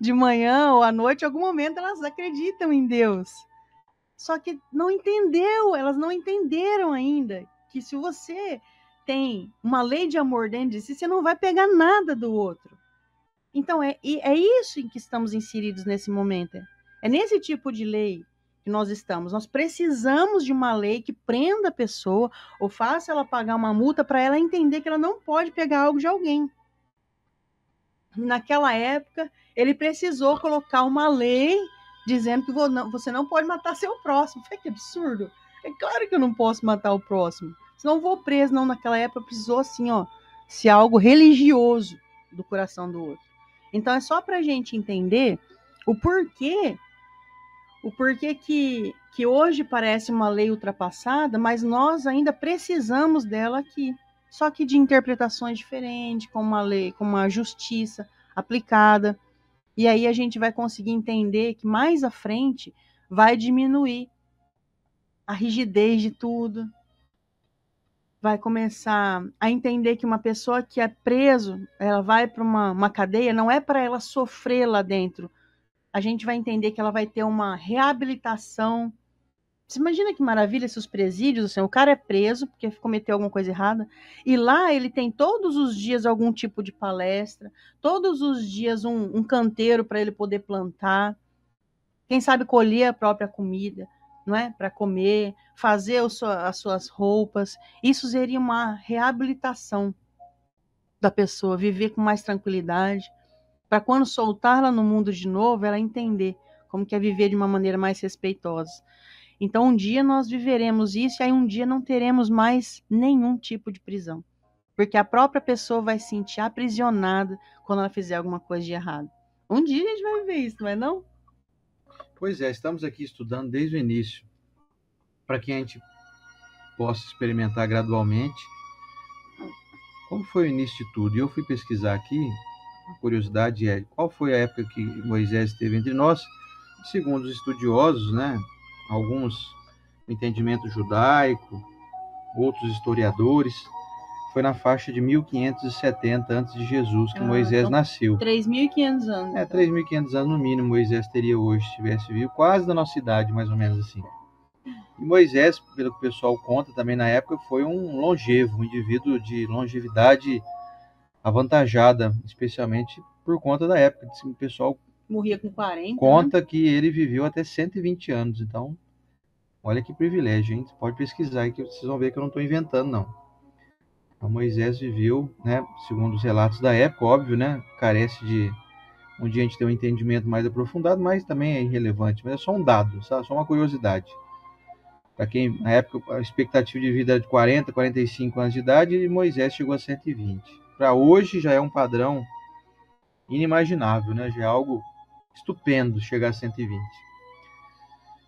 de manhã ou à noite, em algum momento elas acreditam em Deus. Só que não entendeu, elas não entenderam ainda que se você tem uma lei de amor dentro de si, você não vai pegar nada do outro. Então, é isso em que estamos inseridos nesse momento. É nesse tipo de lei que nós estamos. Nós precisamos de uma lei que prenda a pessoa ou faça ela pagar uma multa para ela entender que ela não pode pegar algo de alguém. Naquela época, ele precisou colocar uma lei dizendo que você não pode matar seu próximo. Foi que absurdo. É claro que eu não posso matar o próximo. Senão eu vou preso. Não, naquela época precisou assim, ser algo religioso do coração do outro. Então é só para a gente entender o porquê que hoje parece uma lei ultrapassada, mas nós ainda precisamos dela aqui. Só que de interpretações diferentes, com uma lei, com uma justiça aplicada. E aí a gente vai conseguir entender que mais à frente vai diminuir a rigidez de tudo. Vai começar a entender que uma pessoa que é preso, ela vai para uma cadeia, não é para ela sofrer lá dentro. A gente vai entender que ela vai ter uma reabilitação. Você imagina que maravilha se os presídios, assim, o cara é preso porque cometeu alguma coisa errada, e lá ele tem todos os dias algum tipo de palestra, todos os dias um canteiro para ele poder plantar, quem sabe colher a própria comida, não é? Para comer, fazer as suas roupas. Isso seria uma reabilitação da pessoa, viver com mais tranquilidade, para quando soltá-la no mundo de novo, ela entender como que é viver de uma maneira mais respeitosa. Então, um dia nós viveremos isso e aí um dia não teremos mais nenhum tipo de prisão. Porque a própria pessoa vai se sentir aprisionada quando ela fizer alguma coisa de errado. Um dia a gente vai viver isso, não é não? Pois é, estamos aqui estudando desde o início, para que a gente possa experimentar gradualmente como foi o início de tudo. E eu fui pesquisar aqui, a curiosidade é qual foi a época que Moisés esteve entre nós. Segundo os estudiosos, né, alguns no entendimento judaico, outros historiadores, foi na faixa de 1570 a.C. de Jesus que Moisés então, nasceu. 3.500 anos. 3.500 anos no mínimo Moisés teria hoje, se tivesse vivo, quase da nossa idade, mais ou menos assim. E Moisés, pelo que o pessoal conta também na época, foi um longevo, um indivíduo de longevidade avantajada, especialmente por conta da época. O pessoal morria com 40. Conta, né, que ele viveu até 120 anos. Então, olha que privilégio, hein? Você pode pesquisar aí que vocês vão ver que eu não estou inventando, não. Então, Moisés viveu, né, segundo os relatos da época, óbvio, né? Carece de um dia a gente ter um entendimento mais aprofundado, mas também é irrelevante. Mas é só um dado, sabe? Só uma curiosidade. Para quem, na época, a expectativa de vida era de 40, 45 anos de idade, e Moisés chegou a 120. Para hoje já é um padrão inimaginável, né? Já é algo estupendo chegar a 120.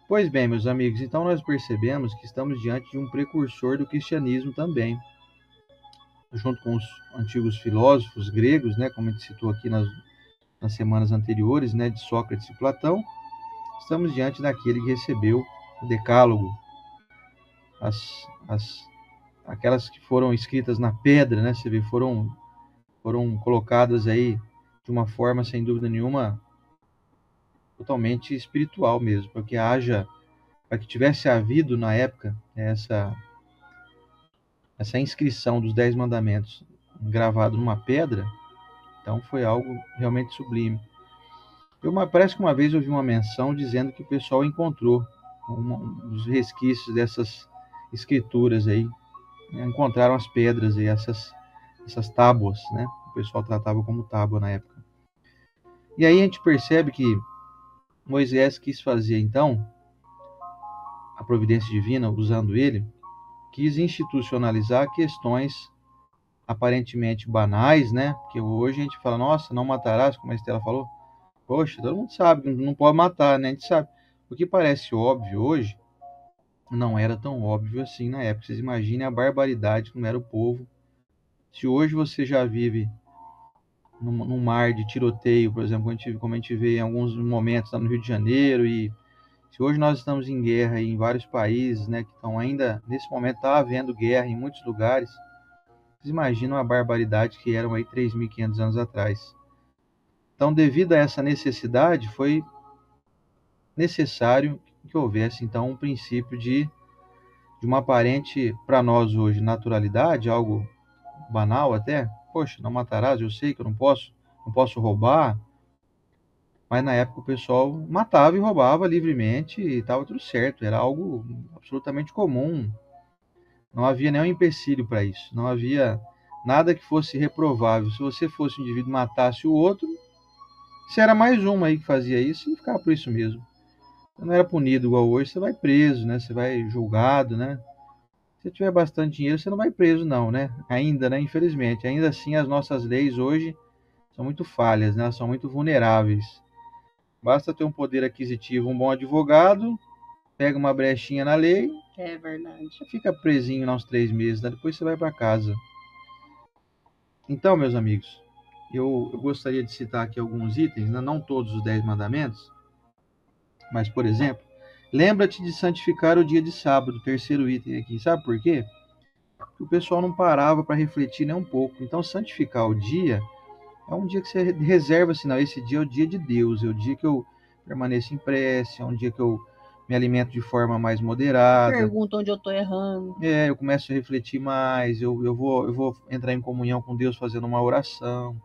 Pois bem, meus amigos, então nós percebemos que estamos diante de um precursor do cristianismo também. Junto com os antigos filósofos gregos, né, como a gente citou aqui nas semanas anteriores, né, de Sócrates e Platão, estamos diante daquele que recebeu o Decálogo, aquelas que foram escritas na pedra, né, você vê, foram colocadas aí de uma forma, sem dúvida nenhuma, totalmente espiritual mesmo, para que tivesse havido na época essa inscrição dos 10 mandamentos gravado numa pedra, então foi algo realmente sublime. Parece que uma vez eu vi uma menção dizendo que o pessoal encontrou os resquícios dessas escrituras aí, encontraram as pedras aí, essas tábuas, né? O pessoal tratava como tábua na época. E aí a gente percebe que Moisés quis fazer, então, a providência divina, usando ele, quis institucionalizar questões aparentemente banais, né? Porque hoje a gente fala, nossa, não matarás, como a Estela falou. Poxa, todo mundo sabe, não pode matar, né? A gente sabe. O que parece óbvio hoje, não era tão óbvio assim na época. Vocês imaginem a barbaridade como era o povo. Se hoje você já vive num mar de tiroteio, por exemplo, como a gente vê em alguns momentos lá no Rio de Janeiro, e Se hoje nós estamos em guerra em vários países, né, que estão ainda, nesse momento, está havendo guerra em muitos lugares, vocês imaginam a barbaridade que eram aí 3.500 anos atrás. Então, devido a essa necessidade, foi necessário que houvesse, então, um princípio de uma aparente, para nós hoje, naturalidade, algo banal até. Poxa, não matarás, eu sei que eu não posso roubar, mas na época o pessoal matava e roubava livremente e estava tudo certo, era algo absolutamente comum. Não havia nenhum empecilho para isso, não havia nada que fosse reprovável. Se você fosse um indivíduo e matasse o outro, você era mais um aí que fazia isso e ficava por isso mesmo. Você não era punido igual hoje, você vai preso, né? Você vai julgado, né? Se tiver bastante dinheiro, você não vai preso não, né? Ainda, né? Infelizmente. Ainda assim, as nossas leis hoje são muito falhas, né? Elas são muito vulneráveis. Basta ter um poder aquisitivo, um bom advogado, pega uma brechinha na lei, É verdade. fica presinho lá uns 3 meses, né? Depois você vai para casa. Então, meus amigos, eu gostaria de citar aqui alguns itens, né? Não todos os 10 mandamentos, mas, por exemplo, lembra-te de santificar o dia de sábado, terceiro item aqui. Sabe por quê? Porque o pessoal não parava para refletir nem um pouco. Então, santificar o dia é um dia que você reserva assim, não, esse dia é o dia de Deus, é o dia que eu permaneço em prece, é um dia que eu me alimento de forma mais moderada. Pergunta onde eu tô errando. Eu começo a refletir mais, eu vou entrar em comunhão com Deus fazendo uma oração.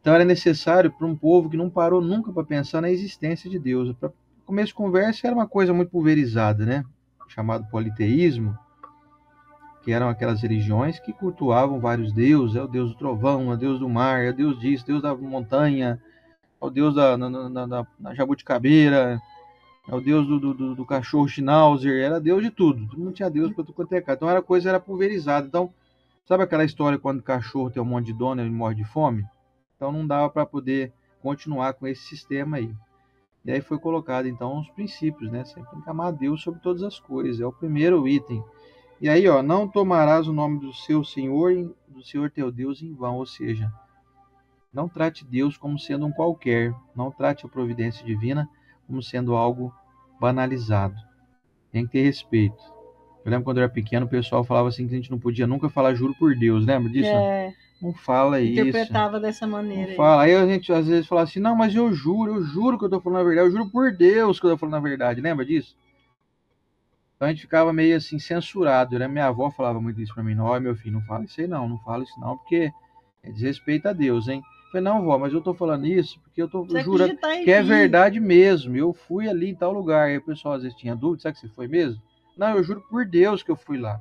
Então era necessário para um povo que não parou nunca para pensar na existência de Deus. Para começo de conversa era uma coisa muito pulverizada, né? Chamado politeísmo, que eram aquelas religiões que cultuavam vários deuses. É o Deus do trovão, é o Deus do mar, é o Deus disso, Deus da montanha, é o Deus da jabuticabeira, é o Deus do cachorro Schnauzer, era Deus de tudo. Todo mundo tinha Deus para tudo quanto é cara. Então a coisa era pulverizada. Então, sabe aquela história quando o cachorro tem um monte de dono e ele morre de fome? Então não dava para poder continuar com esse sistema aí. E aí foi colocado então os princípios, né? Sempre tem que amar a Deus sobre todas as coisas. É o primeiro item. E aí, ó, não tomarás o nome do seu Senhor, do Senhor teu Deus em vão. Ou seja, não trate Deus como sendo um qualquer. Não trate a providência divina como sendo algo banalizado. Tem que ter respeito. Eu lembro quando eu era pequeno, o pessoal falava assim que a gente não podia nunca falar juro por Deus. Lembra disso? Não fala isso. Interpretava dessa maneira. Não fala. Aí a gente às vezes fala assim, não, mas eu juro que eu tô falando a verdade. Eu juro por Deus que eu tô falando a verdade. Lembra disso? Então a gente ficava meio assim censurado, né? Minha avó falava muito isso pra mim. Não, meu filho, não fala isso aí não fala isso não, porque é desrespeito a Deus, hein? Eu falei, não, vó, mas eu tô falando isso porque eu tô jurando que é verdade mesmo. Eu fui ali em tal lugar. Aí o pessoal às vezes tinha dúvida, será que você foi mesmo? Não, eu juro por Deus que eu fui lá.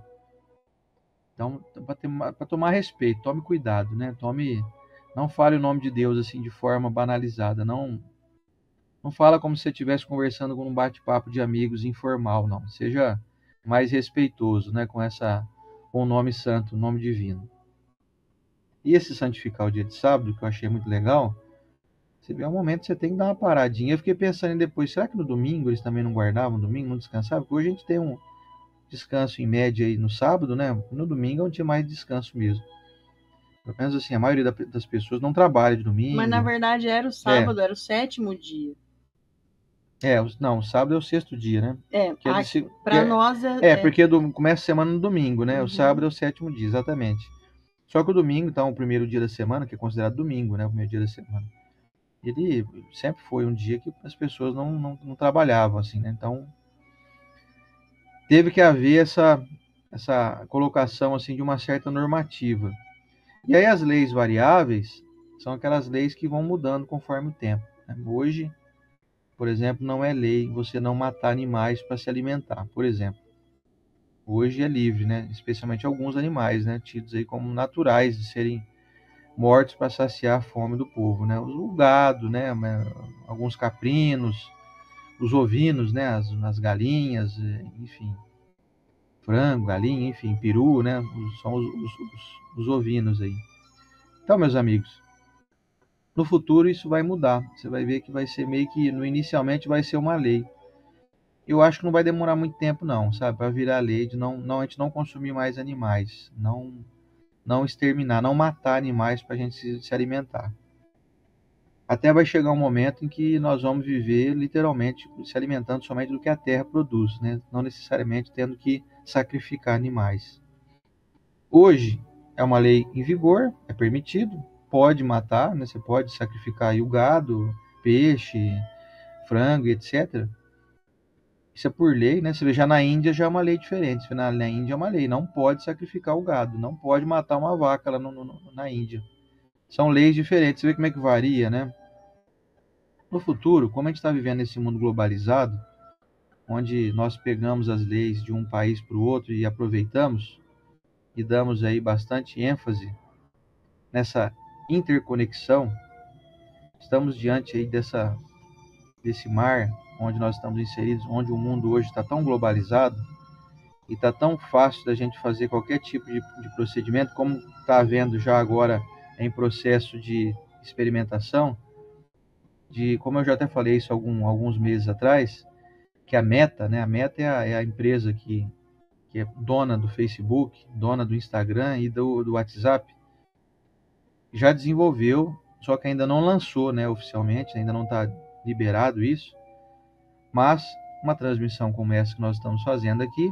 Então, para tomar respeito, tome cuidado, né? Não fale o nome de Deus assim de forma banalizada. Não fala como se você estivesse conversando com um bate-papo de amigos informal, não. Seja mais respeitoso, né, com o nome santo, o nome divino. E esse santificar o dia de sábado, que eu achei muito legal, você vê um momento que você tem que dar uma paradinha. Eu fiquei pensando depois, será que no domingo eles também não guardavam domingo, não descansavam? Porque hoje a gente tem um descanso em média aí no sábado, né? No domingo é um dia mais de descanso mesmo. Pelo menos assim, a maioria das pessoas não trabalha de domingo. Mas na verdade era o sábado, era o 7º dia. Não, o sábado é o 6º dia, né? Para nós é... porque começa a semana no domingo, né? O sábado é o 7º dia, exatamente. Só que o domingo, então, o primeiro dia da semana, que é considerado domingo, né? O primeiro dia da semana, ele sempre foi um dia que as pessoas não trabalhavam, assim, né? Então, teve que haver essa colocação, assim, de uma certa normativa. E aí as leis variáveis são aquelas leis que vão mudando conforme o tempo, né? Hoje, por exemplo, não é lei você não matar animais para se alimentar, por exemplo. Hoje é livre, né? Especialmente alguns animais, né? Tidos aí como naturais de serem mortos para saciar a fome do povo, né? O gado, né? Alguns caprinos, os ovinos, né? As galinhas, enfim, frango, galinha, enfim, peru, né? São os ovinos aí. Então, meus amigos, no futuro isso vai mudar. Você vai ver que vai ser meio que, inicialmente vai ser uma lei. Eu acho que não vai demorar muito tempo não, sabe? Para virar lei de a gente não consumir mais animais, não exterminar, não matar animais para a gente se alimentar. até vai chegar um momento em que nós vamos viver literalmente se alimentando somente do que a terra produz, né? Não necessariamente tendo que sacrificar animais. Hoje é uma lei em vigor, é permitido, pode matar, né? Você pode sacrificar aí o gado, peixe, frango, etc. Isso é por lei, né? Você vê, já na Índia já é uma lei diferente. Você vê, na Índia é uma lei, não pode sacrificar o gado, não pode matar uma vaca lá na Índia. São leis diferentes, você vê como é que varia, né? No futuro, como a gente está vivendo nesse mundo globalizado, onde nós pegamos as leis de um país para o outro e aproveitamos e damos aí bastante ênfase nessa interconexão, estamos diante aí desse mar onde nós estamos inseridos, onde o mundo hoje está tão globalizado e está tão fácil da gente fazer qualquer tipo de procedimento, como está havendo já agora em processo de experimentação, como eu já até falei isso alguns meses atrás, que a Meta, né? A Meta é a empresa que é dona do Facebook, dona do Instagram e do WhatsApp, já desenvolveu, só que ainda não lançou, né, oficialmente, ainda não está liberado isso, mas uma transmissão como essa que nós estamos fazendo aqui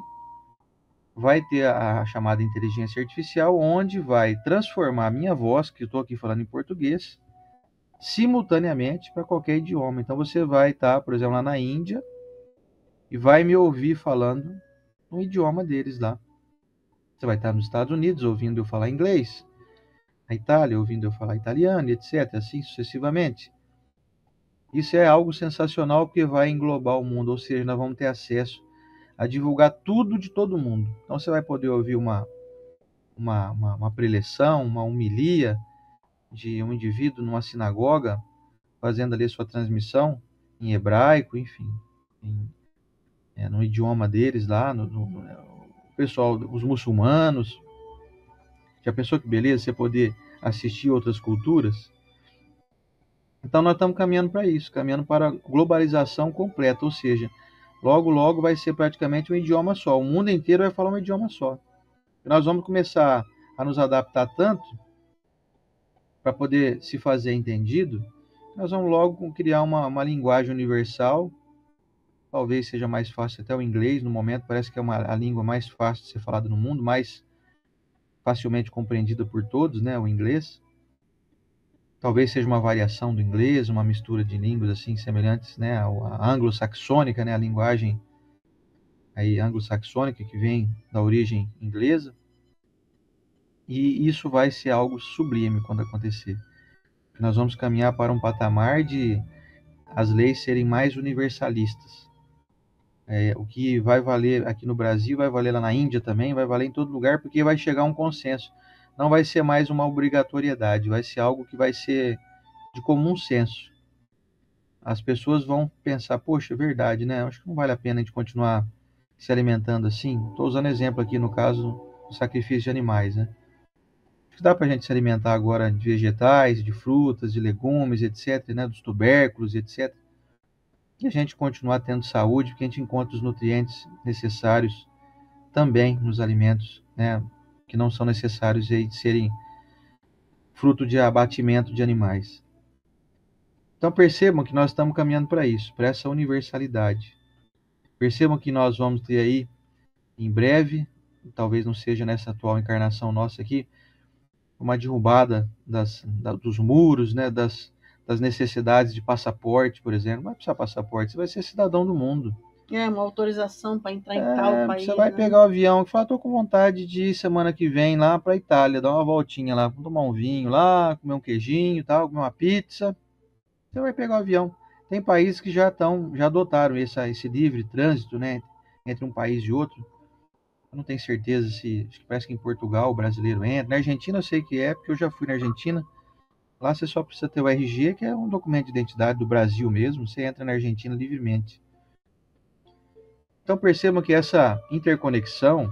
vai ter a chamada inteligência artificial, onde vai transformar a minha voz, que eu estou aqui falando em português, simultaneamente para qualquer idioma. Então você vai estar, por exemplo, lá na Índia e vai me ouvir falando no idioma deles lá. Você vai estar nos Estados Unidos ouvindo eu falar inglês, na Itália ouvindo eu falar italiano, etc., assim sucessivamente. Isso é algo sensacional porque vai englobar o mundo, ou seja, nós vamos ter acesso a divulgar tudo de todo mundo. Então você vai poder ouvir uma preleção, uma homilia de um indivíduo numa sinagoga, fazendo ali a sua transmissão em hebraico, enfim, no idioma deles lá, o pessoal, os muçulmanos. Já pensou que beleza você poder assistir outras culturas? Então nós estamos caminhando para isso, caminhando para a globalização completa, ou seja, logo, logo vai ser praticamente um idioma só. O mundo inteiro vai falar um idioma só. E nós vamos começar a nos adaptar tanto para poder se fazer entendido, nós vamos logo criar uma linguagem universal. Talvez seja mais fácil até o inglês, no momento parece que é a língua mais fácil de ser falada no mundo, mais facilmente compreendida por todos, né, o inglês. Talvez seja uma variação do inglês, uma mistura de línguas assim semelhantes, né, a anglo-saxônica, né, a linguagem aí anglo-saxônica que vem da origem inglesa. E isso vai ser algo sublime quando acontecer. Nós vamos caminhar para um patamar de as leis serem mais universalistas. O que vai valer aqui no Brasil, vai valer lá na Índia também, vai valer em todo lugar, porque vai chegar a um consenso. Não vai ser mais uma obrigatoriedade, vai ser algo que vai ser de comum senso. As pessoas vão pensar, poxa, é verdade, né? Acho que não vale a pena a gente continuar se alimentando assim. Estou usando exemplo aqui no caso do sacrifício de animais, né? Acho que dá para a gente se alimentar agora de vegetais, de frutas, de legumes, etc., né? Dos tubérculos, etc., e a gente continuar tendo saúde, porque a gente encontra os nutrientes necessários também nos alimentos, né, que não são necessários de serem fruto de abatimento de animais. Então percebam que nós estamos caminhando para isso, para essa universalidade. Percebam que nós vamos ter aí, em breve, talvez não seja nessa atual encarnação nossa aqui, uma derrubada dos muros, né, das necessidades de passaporte, por exemplo. Não vai precisar passaporte, você vai ser cidadão do mundo. Uma autorização para entrar em tal país. Você vai pegar o avião e falar, estou com vontade de ir semana que vem lá para a Itália, dar uma voltinha lá, tomar um vinho lá, comer um queijinho, tal, comer uma pizza. Você vai pegar o avião. Tem países que já adotaram esse livre trânsito, né, entre um país e outro. Eu não tenho certeza acho que parece que em Portugal o brasileiro entra. Na Argentina eu sei que é, porque eu já fui na Argentina. Lá você só precisa ter o RG, que é um documento de identidade do Brasil mesmo. Você entra na Argentina livremente. Então percebam que essa interconexão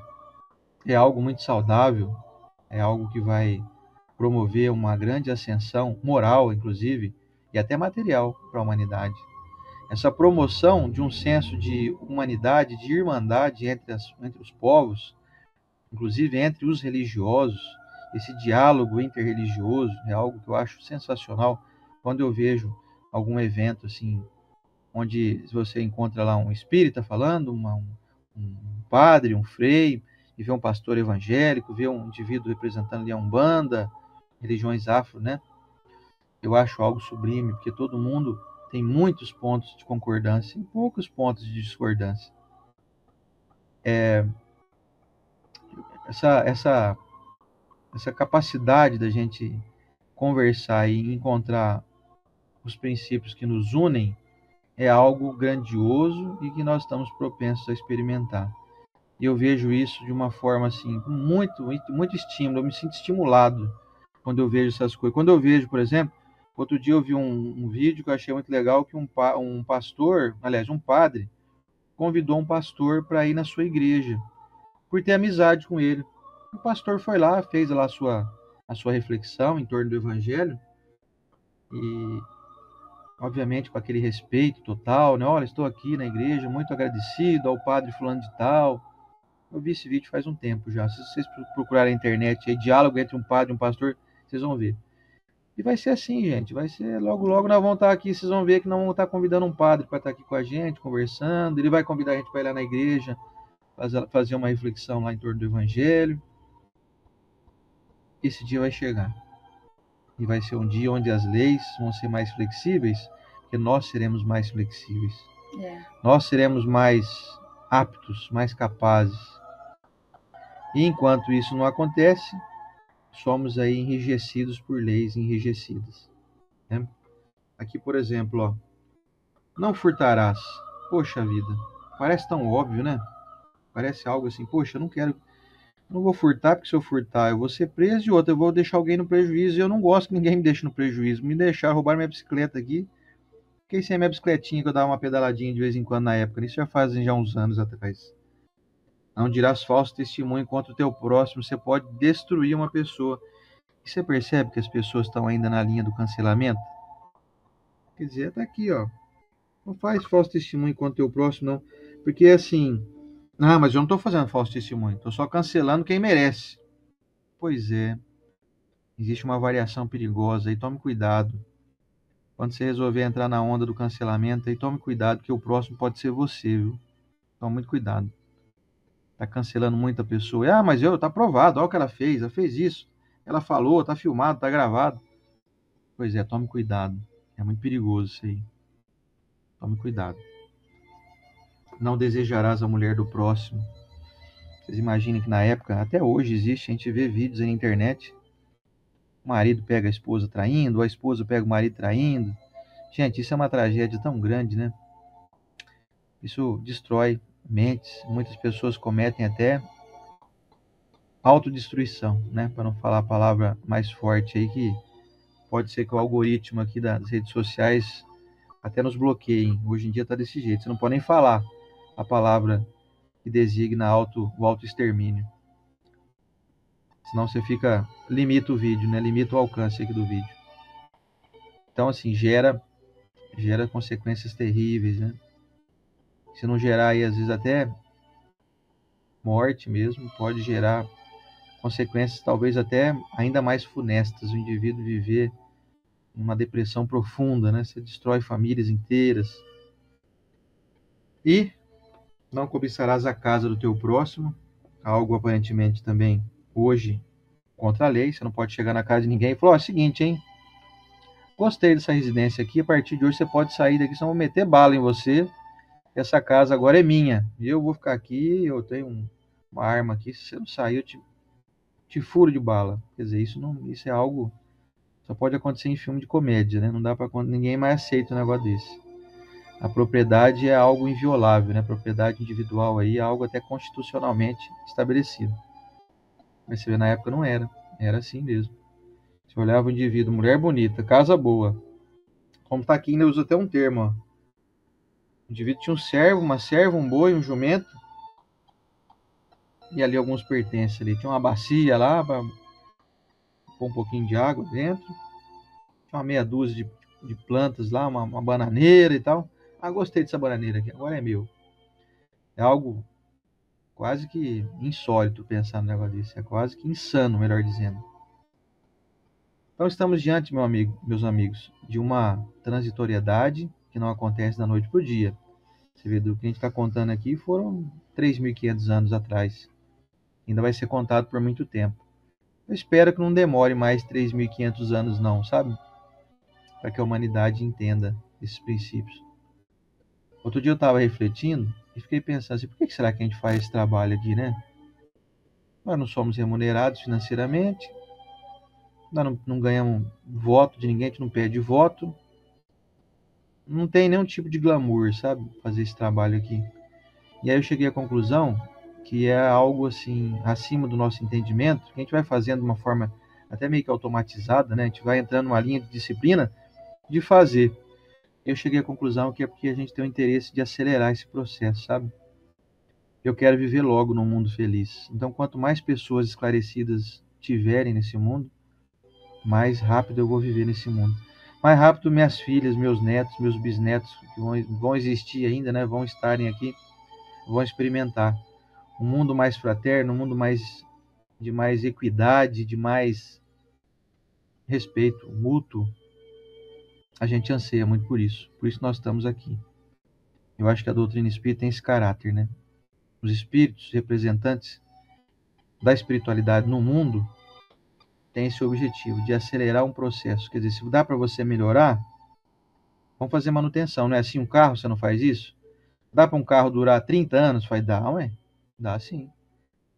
é algo muito saudável, é algo que vai promover uma grande ascensão moral, inclusive, e até material para a humanidade. Essa promoção de um senso de humanidade, de irmandade entre os povos, inclusive entre os religiosos, esse diálogo interreligioso é algo que eu acho sensacional. quando eu vejo algum evento assim, onde você encontra lá um espírita falando, um padre, um frei, e vê um pastor evangélico, vê um indivíduo representando ali a Umbanda, religiões afro, né? Eu acho algo sublime, porque todo mundo tem muitos pontos de concordância e poucos pontos de discordância. Essa, essa, essa capacidade da gente conversar e encontrar os princípios que nos unem é algo grandioso e que nós estamos propensos a experimentar. E eu vejo isso de uma forma assim, com muito estímulo. Eu me sinto estimulado quando eu vejo essas coisas. Quando eu vejo, por exemplo, outro dia eu vi um vídeo que eu achei muito legal, que um pastor, aliás, um padre, convidou um pastor para ir na sua igreja, por ter amizade com ele. O pastor foi lá, fez lá a sua reflexão em torno do evangelho, e obviamente com aquele respeito total, né? Olha, estou aqui na igreja, muito agradecido ao padre fulano de tal. Eu vi esse vídeo faz um tempo já. Se vocês procurarem na internet aí, diálogo entre um padre e um pastor, vocês vão ver. E vai ser assim, gente. Vai ser logo, logo nós vamos estar aqui. Vocês vão ver que nós vamos estar convidando um padre para estar aqui com a gente, conversando. Ele vai convidar a gente para ir lá na igreja, fazer uma reflexão lá em torno do evangelho. Esse dia vai chegar. E vai ser um dia onde as leis vão ser mais flexíveis, porque nós seremos mais flexíveis. Nós seremos mais aptos, mais capazes. E enquanto isso não acontece, somos aí enrijecidos por leis enrijecidas, né? Aqui, por exemplo, ó, não furtarás. Poxa vida, parece tão óbvio, né? Parece algo assim, poxa, eu não quero, não vou furtar, porque se eu furtar eu vou ser preso, e outra, eu vou deixar alguém no prejuízo, e eu não gosto que ninguém me deixe no prejuízo. Me deixaram roubar minha bicicleta aqui, fiquei sem a minha bicicletinha que eu dava uma pedaladinha de vez em quando na época, isso já fazem já uns anos atrás. Não dirás falso testemunho contra o teu próximo, você pode destruir uma pessoa. E você percebe que as pessoas estão ainda na linha do cancelamento? Quer dizer, tá aqui, ó. Não faz falso testemunho contra o teu próximo, não. Porque assim, mas eu não estou fazendo falso testemunho, estou só cancelando quem merece. Pois é, existe uma variação perigosa aí, tome cuidado. Quando você resolver entrar na onda do cancelamento, aí tome cuidado, porque o próximo pode ser você, viu? Tome muito cuidado. Tá cancelando muita pessoa. Mas tá provado, olha o que ela fez isso. Ela falou, tá filmado, tá gravado. Pois é, tome cuidado. É muito perigoso isso aí. Tome cuidado. Não desejarás a mulher do próximo. Vocês imaginem que na época, até hoje existe, a gente vê vídeos aí na internet. O marido pega a esposa traindo, ou a esposa pega o marido traindo. Gente, isso é uma tragédia tão grande, né? Isso destrói mentes. Muitas pessoas cometem até autodestruição, né? Para não falar a palavra mais forte aí, que pode ser que o algoritmo aqui das redes sociais até nos bloqueiem. Hoje em dia tá desse jeito. Você não pode nem falar a palavra que designa o autoextermínio. Senão você limita o vídeo, né? Limita o alcance aqui do vídeo. Então, assim, gera consequências terríveis, né? Se não gerar aí, às vezes, até morte mesmo, pode gerar consequências talvez até ainda mais funestas. O indivíduo viver uma depressão profunda, né? Você destrói famílias inteiras. E não cobiçarás a casa do teu próximo, algo aparentemente também hoje contra a lei. Você não pode chegar na casa de ninguém e falar: ó, é o seguinte, hein? Gostei dessa residência aqui, a partir de hoje você pode sair daqui, senão eu vou meter bala em você. Essa casa agora é minha. E eu vou ficar aqui, eu tenho uma arma aqui. Se você não sair, eu te furo de bala. Quer dizer, isso é algo só pode acontecer em filme de comédia, né? Não dá para ninguém mais aceita um negócio desse. A propriedade é algo inviolável, né? A propriedade individual aí é algo até constitucionalmente estabelecido. Mas você vê, na época não era. Era assim mesmo. Você olhava o indivíduo, mulher bonita, casa boa. Como tá aqui, ainda usa até um termo, ó. O indivíduo tinha um servo, uma serva, um boi, um jumento. E ali alguns pertences ali. Tinha uma bacia lá para pôr um pouquinho de água dentro. Tinha uma meia dúzia de plantas lá, uma bananeira e tal. Gostei dessa bananeira aqui, agora é meu. É algo quase que insólito pensar no negócio desse. É quase que insano, melhor dizendo. Então estamos diante, meus amigos, de uma transitoriedade que não acontece da noite para o dia. Você vê, do que a gente está contando aqui foram 3.500 anos atrás. Ainda vai ser contado por muito tempo. Eu espero que não demore mais 3.500 anos não, sabe? Para que a humanidade entenda esses princípios. Outro dia eu estava refletindo e fiquei pensando assim, por que será que a gente faz esse trabalho aqui, né? Nós não somos remunerados financeiramente, nós não ganhamos voto de ninguém, a gente não pede voto, não tem nenhum tipo de glamour, sabe? Fazer esse trabalho aqui. E aí eu cheguei à conclusão que é algo assim, acima do nosso entendimento, que a gente vai fazendo de uma forma até meio que automatizada, né? A gente vai entrando numa linha de disciplina de fazer. Eu cheguei à conclusão que é porque a gente tem o interesse de acelerar esse processo, sabe? Eu quero viver logo num mundo feliz. Então, quanto mais pessoas esclarecidas tiverem nesse mundo, mais rápido eu vou viver nesse mundo. Mais rápido minhas filhas, meus netos, meus bisnetos, que vão existir ainda, né? Vão estarem aqui, vão experimentar um mundo mais fraterno, um mundo de mais equidade, de mais respeito mútuo. A gente anseia muito por isso nós estamos aqui. Eu acho que a doutrina espírita tem esse caráter, né? Os espíritos representantes da espiritualidade no mundo têm esse objetivo de acelerar um processo. Quer dizer, se dá para você melhorar, vamos fazer manutenção. Não é assim um carro, você não faz isso? Dá para um carro durar 30 anos? Vai dar, ué? Dá sim.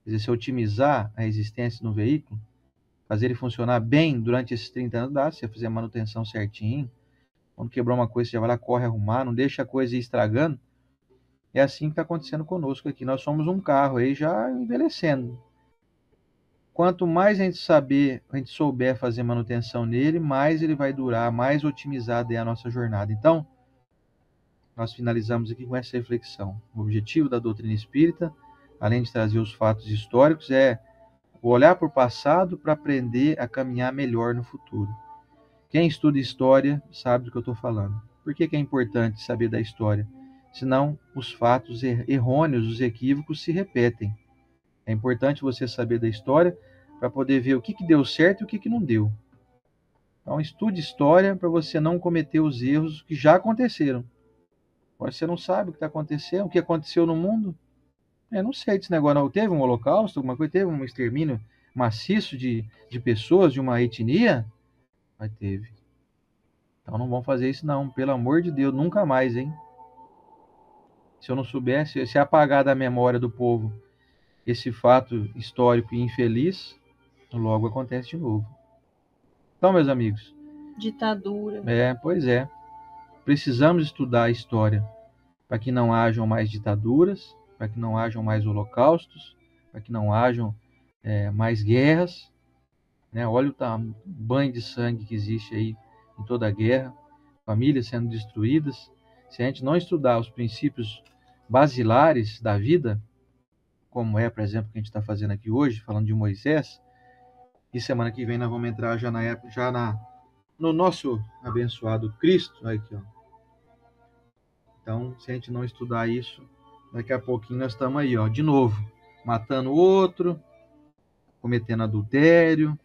Quer dizer, se otimizar a existência no veículo, fazer ele funcionar bem durante esses 30 anos, dá. Se você fizer a manutenção certinho, quando quebrou uma coisa, você já vai lá, corre arrumar, não deixa a coisa ir estragando. É assim que está acontecendo conosco aqui. Nós somos um carro aí já envelhecendo. Quanto mais a gente souber fazer manutenção nele, mais ele vai durar, mais otimizada é a nossa jornada. Então, nós finalizamos aqui com essa reflexão. O objetivo da doutrina espírita, além de trazer os fatos históricos, é olhar para o passado para aprender a caminhar melhor no futuro. Quem estuda história sabe do que eu estou falando. Por que é importante saber da história? Senão, os fatos errôneos, os equívocos se repetem. É importante você saber da história para poder ver o que deu certo e o que não deu. Então, estude história para você não cometer os erros que já aconteceram. Agora, você não sabe o que está acontecendo, o que aconteceu no mundo. Eu não sei desse negócio, não. Teve um holocausto, alguma coisa? Teve um extermínio maciço de pessoas, de uma etnia? Mas teve. Então não vão fazer isso não, pelo amor de Deus, nunca mais, hein? Se eu não soubesse, se apagar da memória do povo esse fato histórico e infeliz, logo acontece de novo. Então, meus amigos. Ditadura. Pois é. Precisamos estudar a história para que não hajam mais ditaduras, para que não hajam mais holocaustos, para que não hajam mais guerras. Né? Olha o banho de sangue que existe aí em toda a guerra, famílias sendo destruídas. Se a gente não estudar os princípios basilares da vida, como é, por exemplo, o que a gente está fazendo aqui hoje, falando de Moisés, e semana que vem nós vamos entrar no nosso abençoado Cristo. Aqui, ó. Então, se a gente não estudar isso, daqui a pouquinho nós estamos aí, ó, de novo, matando o outro, cometendo adultério,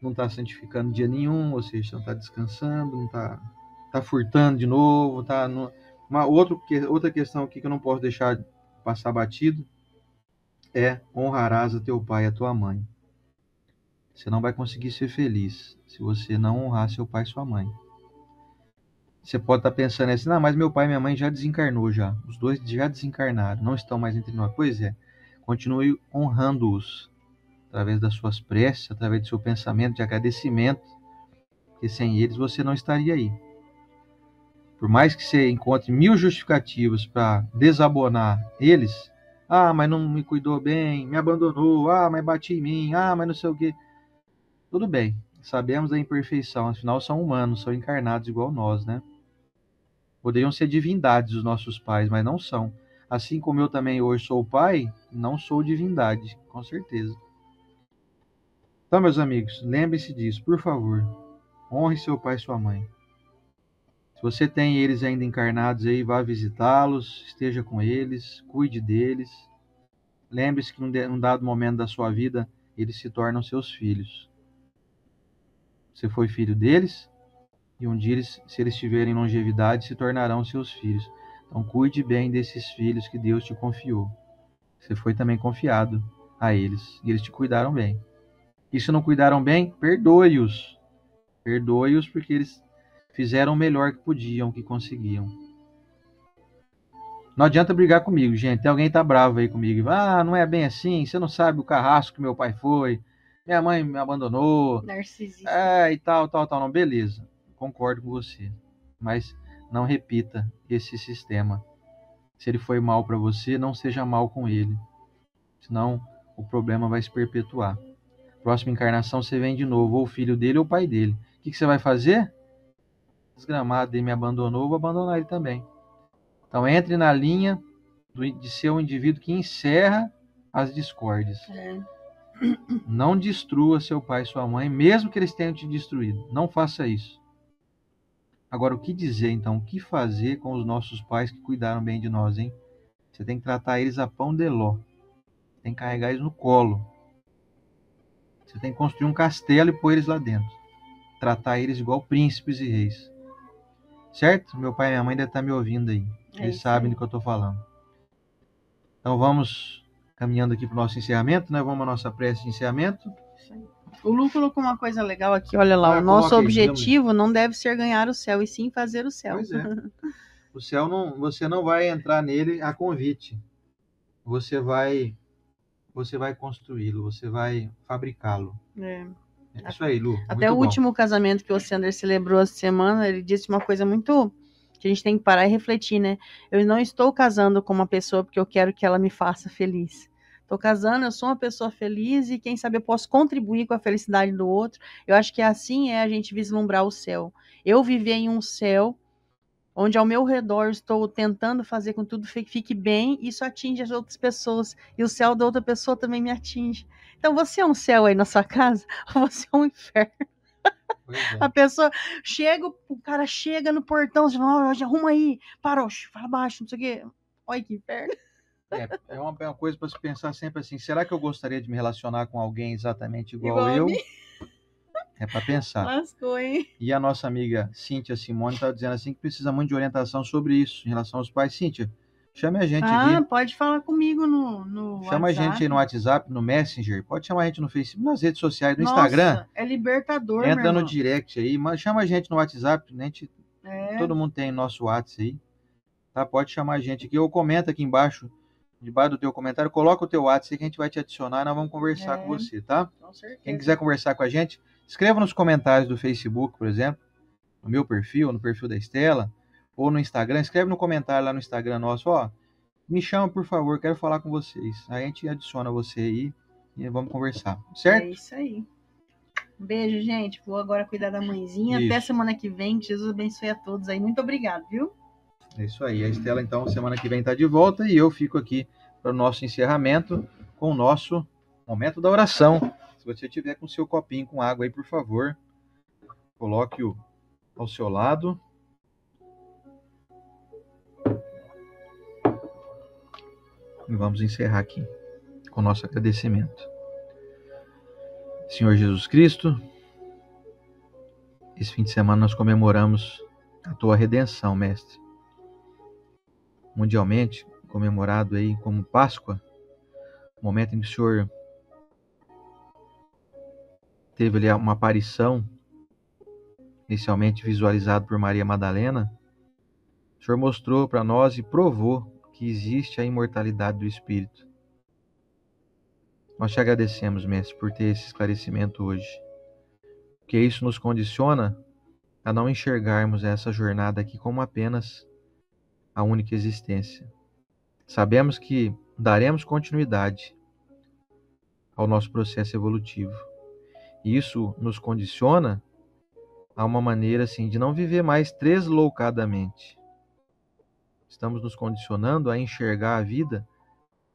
não está santificando dia nenhum, ou seja, não está descansando, não está furtando de novo, tá outra questão aqui que eu não posso deixar passar batido é: honrarás a teu pai e a tua mãe. Você não vai conseguir ser feliz se você não honrar seu pai e sua mãe. Você pode estar pensando assim, não, mas meu pai e minha mãe já desencarnou já. Os dois já desencarnaram, não estão mais entre nós. Pois é, continue honrando-os através das suas preces, através do seu pensamento de agradecimento, porque sem eles você não estaria aí. Por mais que você encontre 1000 justificativas para desabonar eles, mas não me cuidou bem, me abandonou, mas bate em mim, mas não sei o quê. Tudo bem, sabemos da imperfeição, afinal são humanos, são encarnados igual nós, né? Poderiam ser divindades os nossos pais, mas não são. Assim como eu também hoje sou pai, não sou divindade, com certeza. Então, meus amigos, lembre-se disso, por favor. Honre seu pai e sua mãe. Se você tem eles ainda encarnados aí, vá visitá-los, esteja com eles, cuide deles. Lembre-se que num dado momento da sua vida, eles se tornam seus filhos. Você foi filho deles, e um dia, se eles tiverem longevidade, se tornarão seus filhos. Então, cuide bem desses filhos que Deus te confiou. Você foi também confiado a eles, e eles te cuidaram bem. E se não cuidaram bem, perdoe-os. Perdoe-os porque eles fizeram o melhor que podiam, que conseguiam. Não adianta brigar comigo, gente. Alguém tá bravo aí comigo. Ah, não é bem assim. Você não sabe o carrasco que meu pai foi. Minha mãe me abandonou. Narcisista. E tal. Não, beleza. Concordo com você. Mas não repita esse sistema. Se ele foi mal para você, não seja mal com ele. Senão o problema vai se perpetuar. Próxima encarnação você vem de novo, ou o filho dele ou o pai dele. O que você vai fazer? Desgramado, ele me abandonou, vou abandonar ele também. Então entre na linha de ser um indivíduo que encerra as discórdias. Não destrua seu pai e sua mãe, mesmo que eles tenham te destruído. Não faça isso. Agora, o que dizer então? O que fazer com os nossos pais que cuidaram bem de nós, hein? Você tem que tratar eles a pão de ló. Tem que carregar eles no colo. Você tem que construir um castelo e pôr eles lá dentro. Tratar eles igual príncipes e reis. Certo? Meu pai e minha mãe devem estar me ouvindo aí. Eles sabem do que eu estou falando. Então vamos caminhando aqui para o nosso encerramento, né? Vamos à nossa prece de encerramento. O Lu colocou uma coisa legal aqui, olha lá. O nosso objetivo não deve ser ganhar o céu, e sim fazer o céu. Pois é. O céu você não vai entrar nele a convite. Você vai construí-lo, você vai fabricá-lo. É isso aí, Lu. Até o último casamento que o Sander celebrou essa semana, ele disse uma coisa muito que a gente tem que parar e refletir, né? Eu não estou casando com uma pessoa porque eu quero que ela me faça feliz. Estou casando, eu sou uma pessoa feliz e quem sabe eu posso contribuir com a felicidade do outro. Eu acho que assim é a gente vislumbrar o céu. Eu viver em um céu onde ao meu redor estou tentando fazer com que tudo fique bem, isso atinge as outras pessoas, e o céu da outra pessoa também me atinge. Então, você é um céu aí na sua casa, ou você é um inferno? A pessoa chega, o cara chega no portão, você fala, arruma aí, para, fala baixo, não sei o quê. Olha que inferno. É uma coisa para se pensar sempre assim, será que eu gostaria de me relacionar com alguém exatamente igual eu? É para pensar. Lascou, hein? E a nossa amiga Cíntia Simone está dizendo assim que precisa muito de orientação sobre isso, em relação aos pais. Cíntia, chame a gente aqui. Pode falar comigo no Chama WhatsApp. A gente aí no WhatsApp, no Messenger. Pode chamar a gente no Facebook, nas redes sociais, no Instagram. É libertador, Entra no direct aí, mas chama a gente no WhatsApp. Todo mundo tem nosso WhatsApp aí. Tá? Pode chamar a gente aqui ou comenta aqui embaixo, debaixo do teu comentário. Coloca o teu WhatsApp que a gente vai te adicionar e nós vamos conversar com você, tá? Com certeza. Quem quiser conversar com a gente, escreva nos comentários do Facebook, por exemplo, no meu perfil, no perfil da Estela, ou no Instagram. Escreve no comentário lá no Instagram nosso, me chama, por favor, quero falar com vocês. Aí a gente adiciona você aí e vamos conversar, certo? É isso aí. Um beijo, gente. Vou agora cuidar da mãezinha. Até semana que vem. Que Jesus abençoe a todos aí. Muito obrigado, viu? É isso aí. A Estela, então, semana que vem está de volta e eu fico aqui para o nosso encerramento com o nosso momento da oração. Se você tiver com o seu copinho com água aí, por favor, coloque-o ao seu lado. E vamos encerrar aqui com o nosso agradecimento. Senhor Jesus Cristo, esse fim de semana nós comemoramos a tua redenção, Mestre. Mundialmente comemorado aí como Páscoa, momento em que o Senhor teve ali uma aparição, inicialmente visualizado por Maria Madalena. O Senhor mostrou para nós e provou que existe a imortalidade do Espírito. Nós te agradecemos, Mestre, por ter esse esclarecimento hoje, porque isso nos condiciona a não enxergarmos essa jornada aqui como apenas a única existência. Sabemos que daremos continuidade ao nosso processo evolutivo. E isso nos condiciona a uma maneira assim de não viver mais tresloucadamente. Estamos nos condicionando a enxergar a vida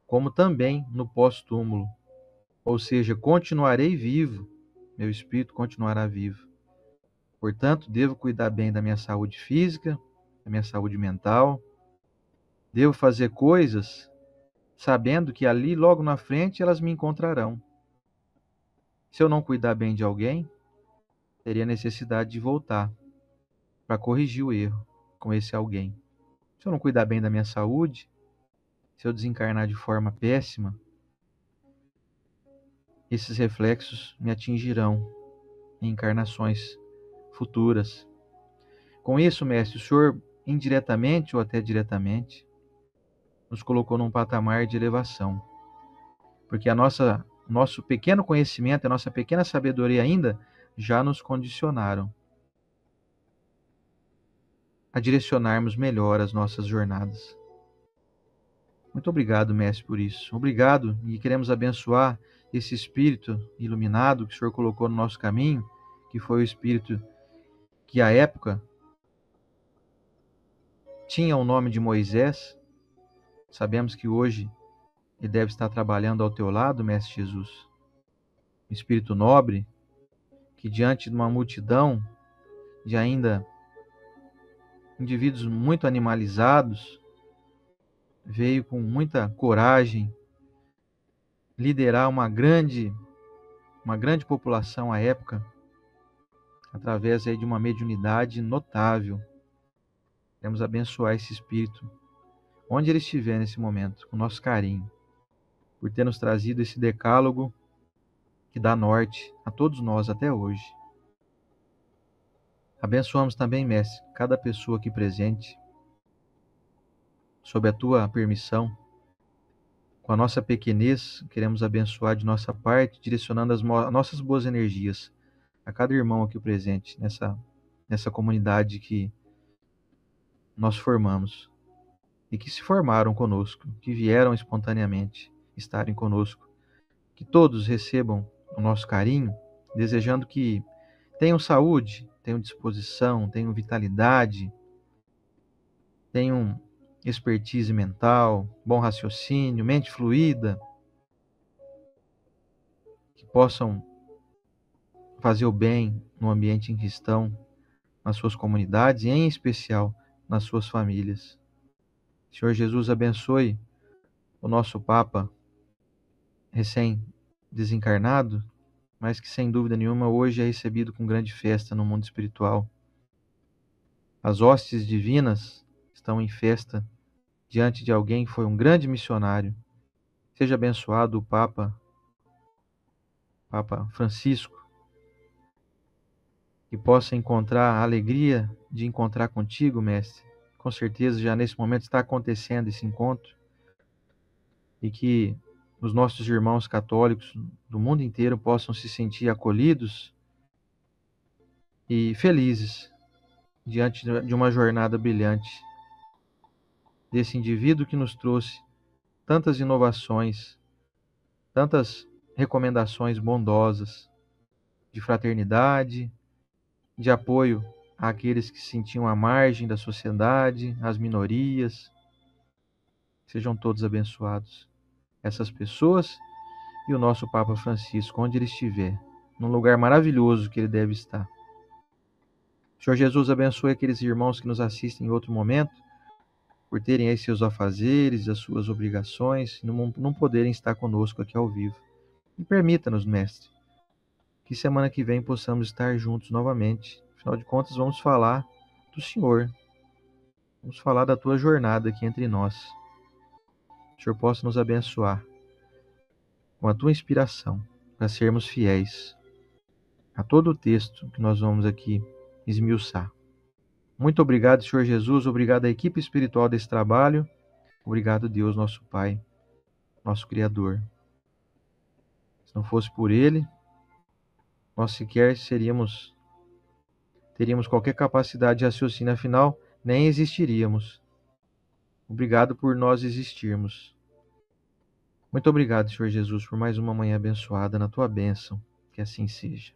como também no pós-túmulo. Ou seja, continuarei vivo, meu espírito continuará vivo. Portanto, devo cuidar bem da minha saúde física, da minha saúde mental. Devo fazer coisas sabendo que ali, logo na frente, elas me encontrarão. Se eu não cuidar bem de alguém, teria necessidade de voltar para corrigir o erro com esse alguém. Se eu não cuidar bem da minha saúde, se eu desencarnar de forma péssima, esses reflexos me atingirão em encarnações futuras. Com isso, mestre, o senhor, indiretamente ou até diretamente, nos colocou num patamar de elevação. Porque nosso pequeno conhecimento, a nossa pequena sabedoria ainda, já nos condicionaram a direcionarmos melhor as nossas jornadas. Muito obrigado, mestre, por isso. Obrigado, e queremos abençoar esse espírito iluminado que o senhor colocou no nosso caminho, que foi o espírito que à época tinha o nome de Moisés. Sabemos que hoje ele deve estar trabalhando ao teu lado, mestre Jesus. Um espírito nobre, que diante de uma multidão de ainda indivíduos muito animalizados, veio com muita coragem liderar uma grande população à época, através aí de uma mediunidade notável. Queremos abençoar esse espírito, onde ele estiver nesse momento, com nosso carinho, por ter nos trazido esse decálogo que dá norte a todos nós até hoje. Abençoamos também, mestre, cada pessoa aqui presente, sob a tua permissão. Com a nossa pequenez, queremos abençoar de nossa parte, direcionando as nossas boas energias a cada irmão aqui presente, nessa comunidade que nós formamos e que se formaram conosco, que vieram espontaneamente estarem conosco. Que todos recebam o nosso carinho, desejando que tenham saúde, tenham disposição, tenham vitalidade, tenham expertise mental, bom raciocínio, mente fluida, que possam fazer o bem no ambiente em que estão, nas suas comunidades e, em especial, nas suas famílias. Senhor Jesus, abençoe o nosso Papa recém-desencarnado, mas que, sem dúvida nenhuma, hoje é recebido com grande festa no mundo espiritual. As hostes divinas estão em festa diante de alguém que foi um grande missionário. Seja abençoado o Papa Francisco, que possa encontrar a alegria de encontrar contigo, mestre. Com certeza já nesse momento está acontecendo esse encontro, e que os nossos irmãos católicos do mundo inteiro possam se sentir acolhidos e felizes diante de uma jornada brilhante desse indivíduo que nos trouxe tantas inovações, tantas recomendações bondosas de fraternidade, de apoio àqueles que se sentiam à margem da sociedade, às minorias. Sejam todos abençoados, essas pessoas e o nosso Papa Francisco, onde ele estiver, num lugar maravilhoso que ele deve estar. Senhor Jesus, abençoe aqueles irmãos que nos assistem em outro momento, por terem aí seus afazeres, as suas obrigações, não poderem estar conosco aqui ao vivo. E permita-nos, mestre, que semana que vem possamos estar juntos novamente. Afinal de contas, vamos falar do Senhor. Vamos falar da tua jornada aqui entre nós. Que o Senhor possa nos abençoar com a tua inspiração, para sermos fiéis a todo o texto que nós vamos aqui esmiuçar. Muito obrigado, Senhor Jesus. Obrigado à equipe espiritual desse trabalho. Obrigado, Deus, nosso Pai, nosso Criador. Se não fosse por Ele, nós sequer teríamos qualquer capacidade de raciocínio, afinal, nem existiríamos. Obrigado por nós existirmos. Muito obrigado, Senhor Jesus, por mais uma manhã abençoada na tua bênção. Que assim seja.